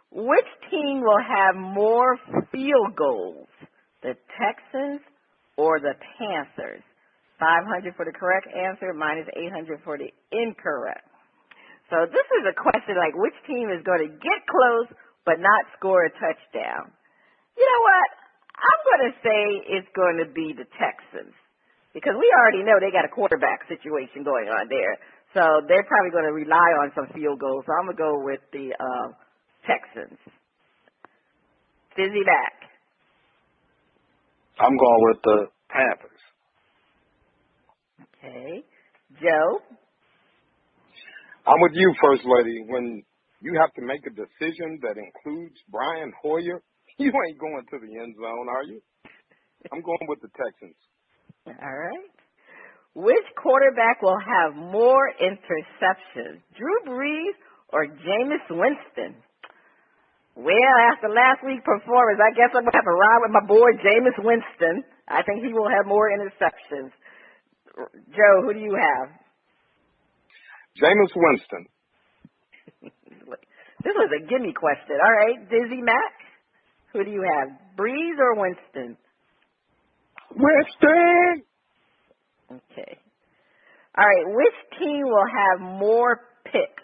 C: Which team will have more field goals, the Texans or the Panthers? 500 for the correct answer, minus 800 for the incorrect. So this is a question like which team is going to get close but not score a touchdown? You know what? I'm going to say it's going to be the Texans because we already know they got a quarterback situation going on there. So they're probably going to rely on some field goals. So I'm going to go with the Texans. DizzieMac.
B: I'm going with the Panthers.
C: Okay. Joe?
L: I'm with you, First Lady. When you have to make a decision that includes Brian Hoyer, you ain't going to the end zone, are you? I'm going with the Texans.
C: All right. Which quarterback will have more interceptions, Drew Brees or Jameis Winston? Well, after last week's performance, I guess I'm going to have to ride with my boy Jameis Winston. I think he will have more interceptions. Joe, who do you have?
L: Jameis Winston.
C: This was a gimme question. All right, DizzieMac, who do you have? Brees or Winston?
L: Winston!
C: Okay. All right, which team will have more picks,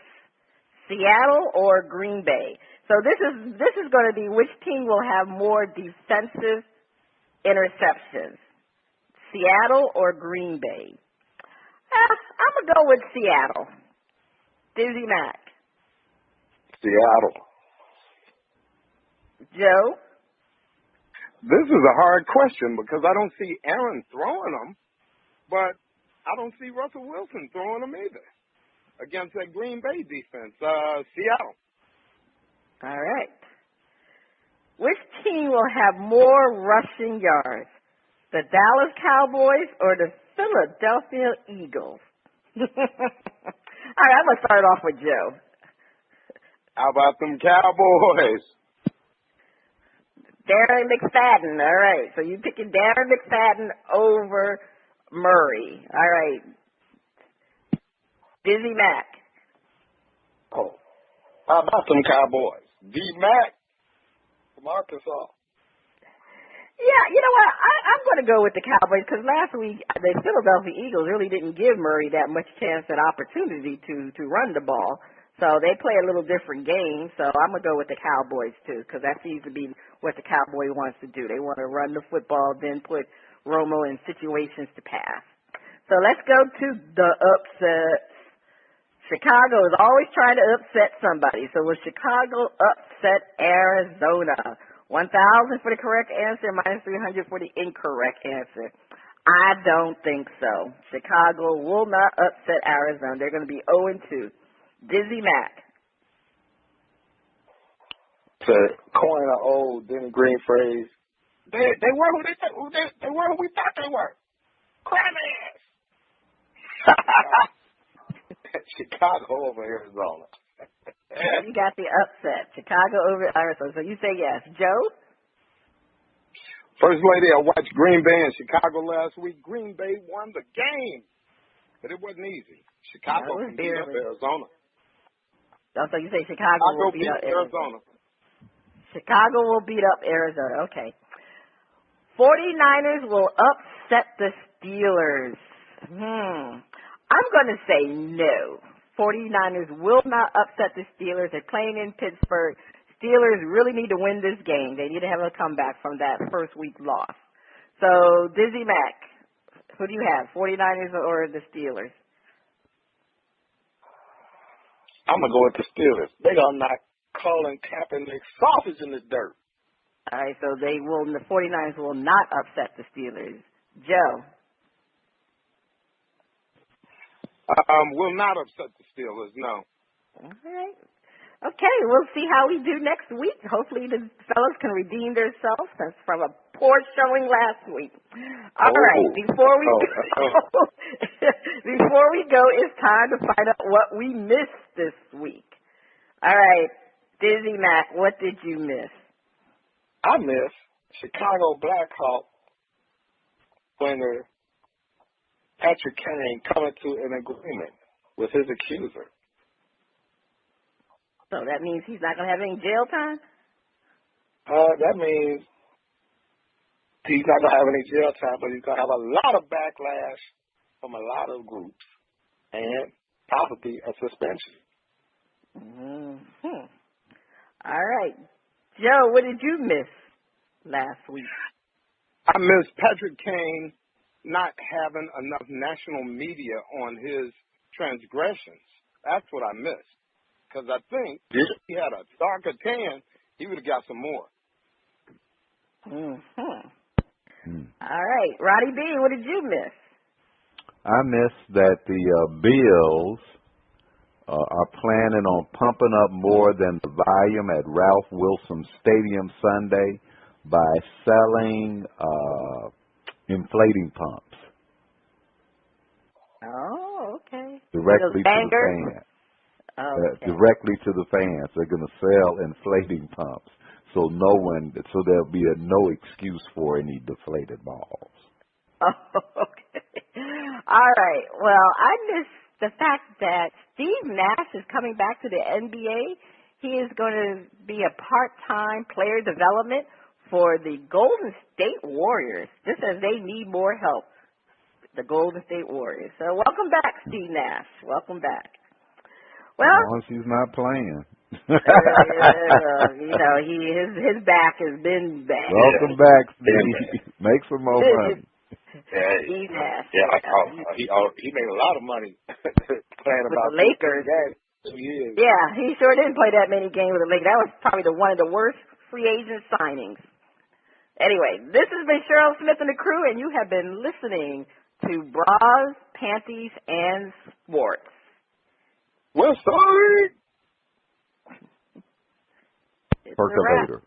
C: Seattle or Green Bay? So this is going to be which team will have more defensive interceptions, Seattle or Green Bay? I'm going to go with Seattle. DizzieMac.
B: Seattle.
C: Joe?
L: This is a hard question because I don't see Aaron throwing them, but I don't see Russell Wilson throwing them either against that Green Bay defense. Seattle.
C: All right. Which team will have more rushing yards, the Dallas Cowboys or the Philadelphia Eagles? All right, I'm going to start off with Joe.
L: How about them Cowboys?
C: Darren McFadden. All right, so you picking Darren McFadden over Murray. All right. DizzieMac.
B: Oh, how about them Cowboys? D-Mac from Arkansas.
C: Yeah, you know what? I'm going to go with the Cowboys because last week the Philadelphia Eagles really didn't give Murray that much chance and opportunity to run the ball. So they play a little different game. So I'm going to go with the Cowboys, too, because that seems to be what the Cowboy wants to do. They want to run the football, then put Romo in situations to pass. So let's go to the upsets. Chicago is always trying to upset somebody. So will Chicago upset Arizona? 1,000 for the correct answer, minus 300 for the incorrect answer. I don't think so. Chicago will not upset Arizona. They're going to be 0-2. DizzieMac.
B: To coin an old Denny Green phrase, they were who they were who we thought they were. Crab ass. Chicago over Arizona.
C: You got the upset. Chicago over Arizona. So you say yes. Joe?
L: First Lady, I watched Green Bay and Chicago last week. Green Bay won the game, but it wasn't easy. Chicago can beat up Arizona.
C: Oh, so you say Chicago will beat up
L: Arizona.
C: Chicago will beat up Arizona. Okay. 49ers will upset the Steelers. I'm going to say no. 49ers will not upset the Steelers. They're playing in Pittsburgh. Steelers really need to win this game. They need to have a comeback from that first week loss. So, DizzieMac, who do you have, 49ers or the Steelers?
B: I'm going to go with the Steelers. They're going to knock Colin Kaepernick sausage in the dirt.
C: All right, so the 49ers will not upset the Steelers. Joe?
L: Will not upset the Steelers, no.
C: All right. Okay, we'll see how we do next week. Hopefully the fellas can redeem themselves from a poor showing last week. All right, before we go, it's time to find out what we missed this week. All right, DizzieMac, what did you miss?
B: I missed Chicago Blackhawk winner Patrick Kane coming to an agreement with his accuser.
C: So that means he's not going to have any jail time?
B: That means he's not going to have any jail time, but he's going to have a lot of backlash from a lot of groups and possibly a suspension.
C: Mm-hmm. All right. Joe, what did you miss last week?
L: I missed Patrick Kane not having enough national media on his transgressions. That's what I missed. Because I think if he had a darker tan, he would have got some more.
C: All right. Roddy B., what did you miss?
D: I missed that the Bills are planning on pumping up more than the volume at Ralph Wilson Stadium Sunday by selling inflating pumps.
C: Oh, okay.
D: Directly to the fans.
C: Okay.
D: Directly to the fans. They're going to sell inflating pumps. So there'll be no excuse for any deflated balls.
C: Oh, okay. All right. Well, I missed the fact that Steve Nash is coming back to the NBA. He is going to be a part-time player development for the Golden State Warriors, just as they need more help, the Golden State Warriors. So welcome back, Steve Nash. Welcome back. Well,
D: as long as he's not playing.
C: His back has been bad.
D: Welcome back, Steve. Make some more money.
C: Steve Nash.
B: He made a lot of money playing
C: with the Lakers. Yeah, he sure didn't play that many games with the Lakers. That was probably one of the worst free agent signings. Anyway, this has been Cheryl Smith and the crew, and you have been listening to Bras, Panties, and Sports.
B: West Side!
D: Percolator.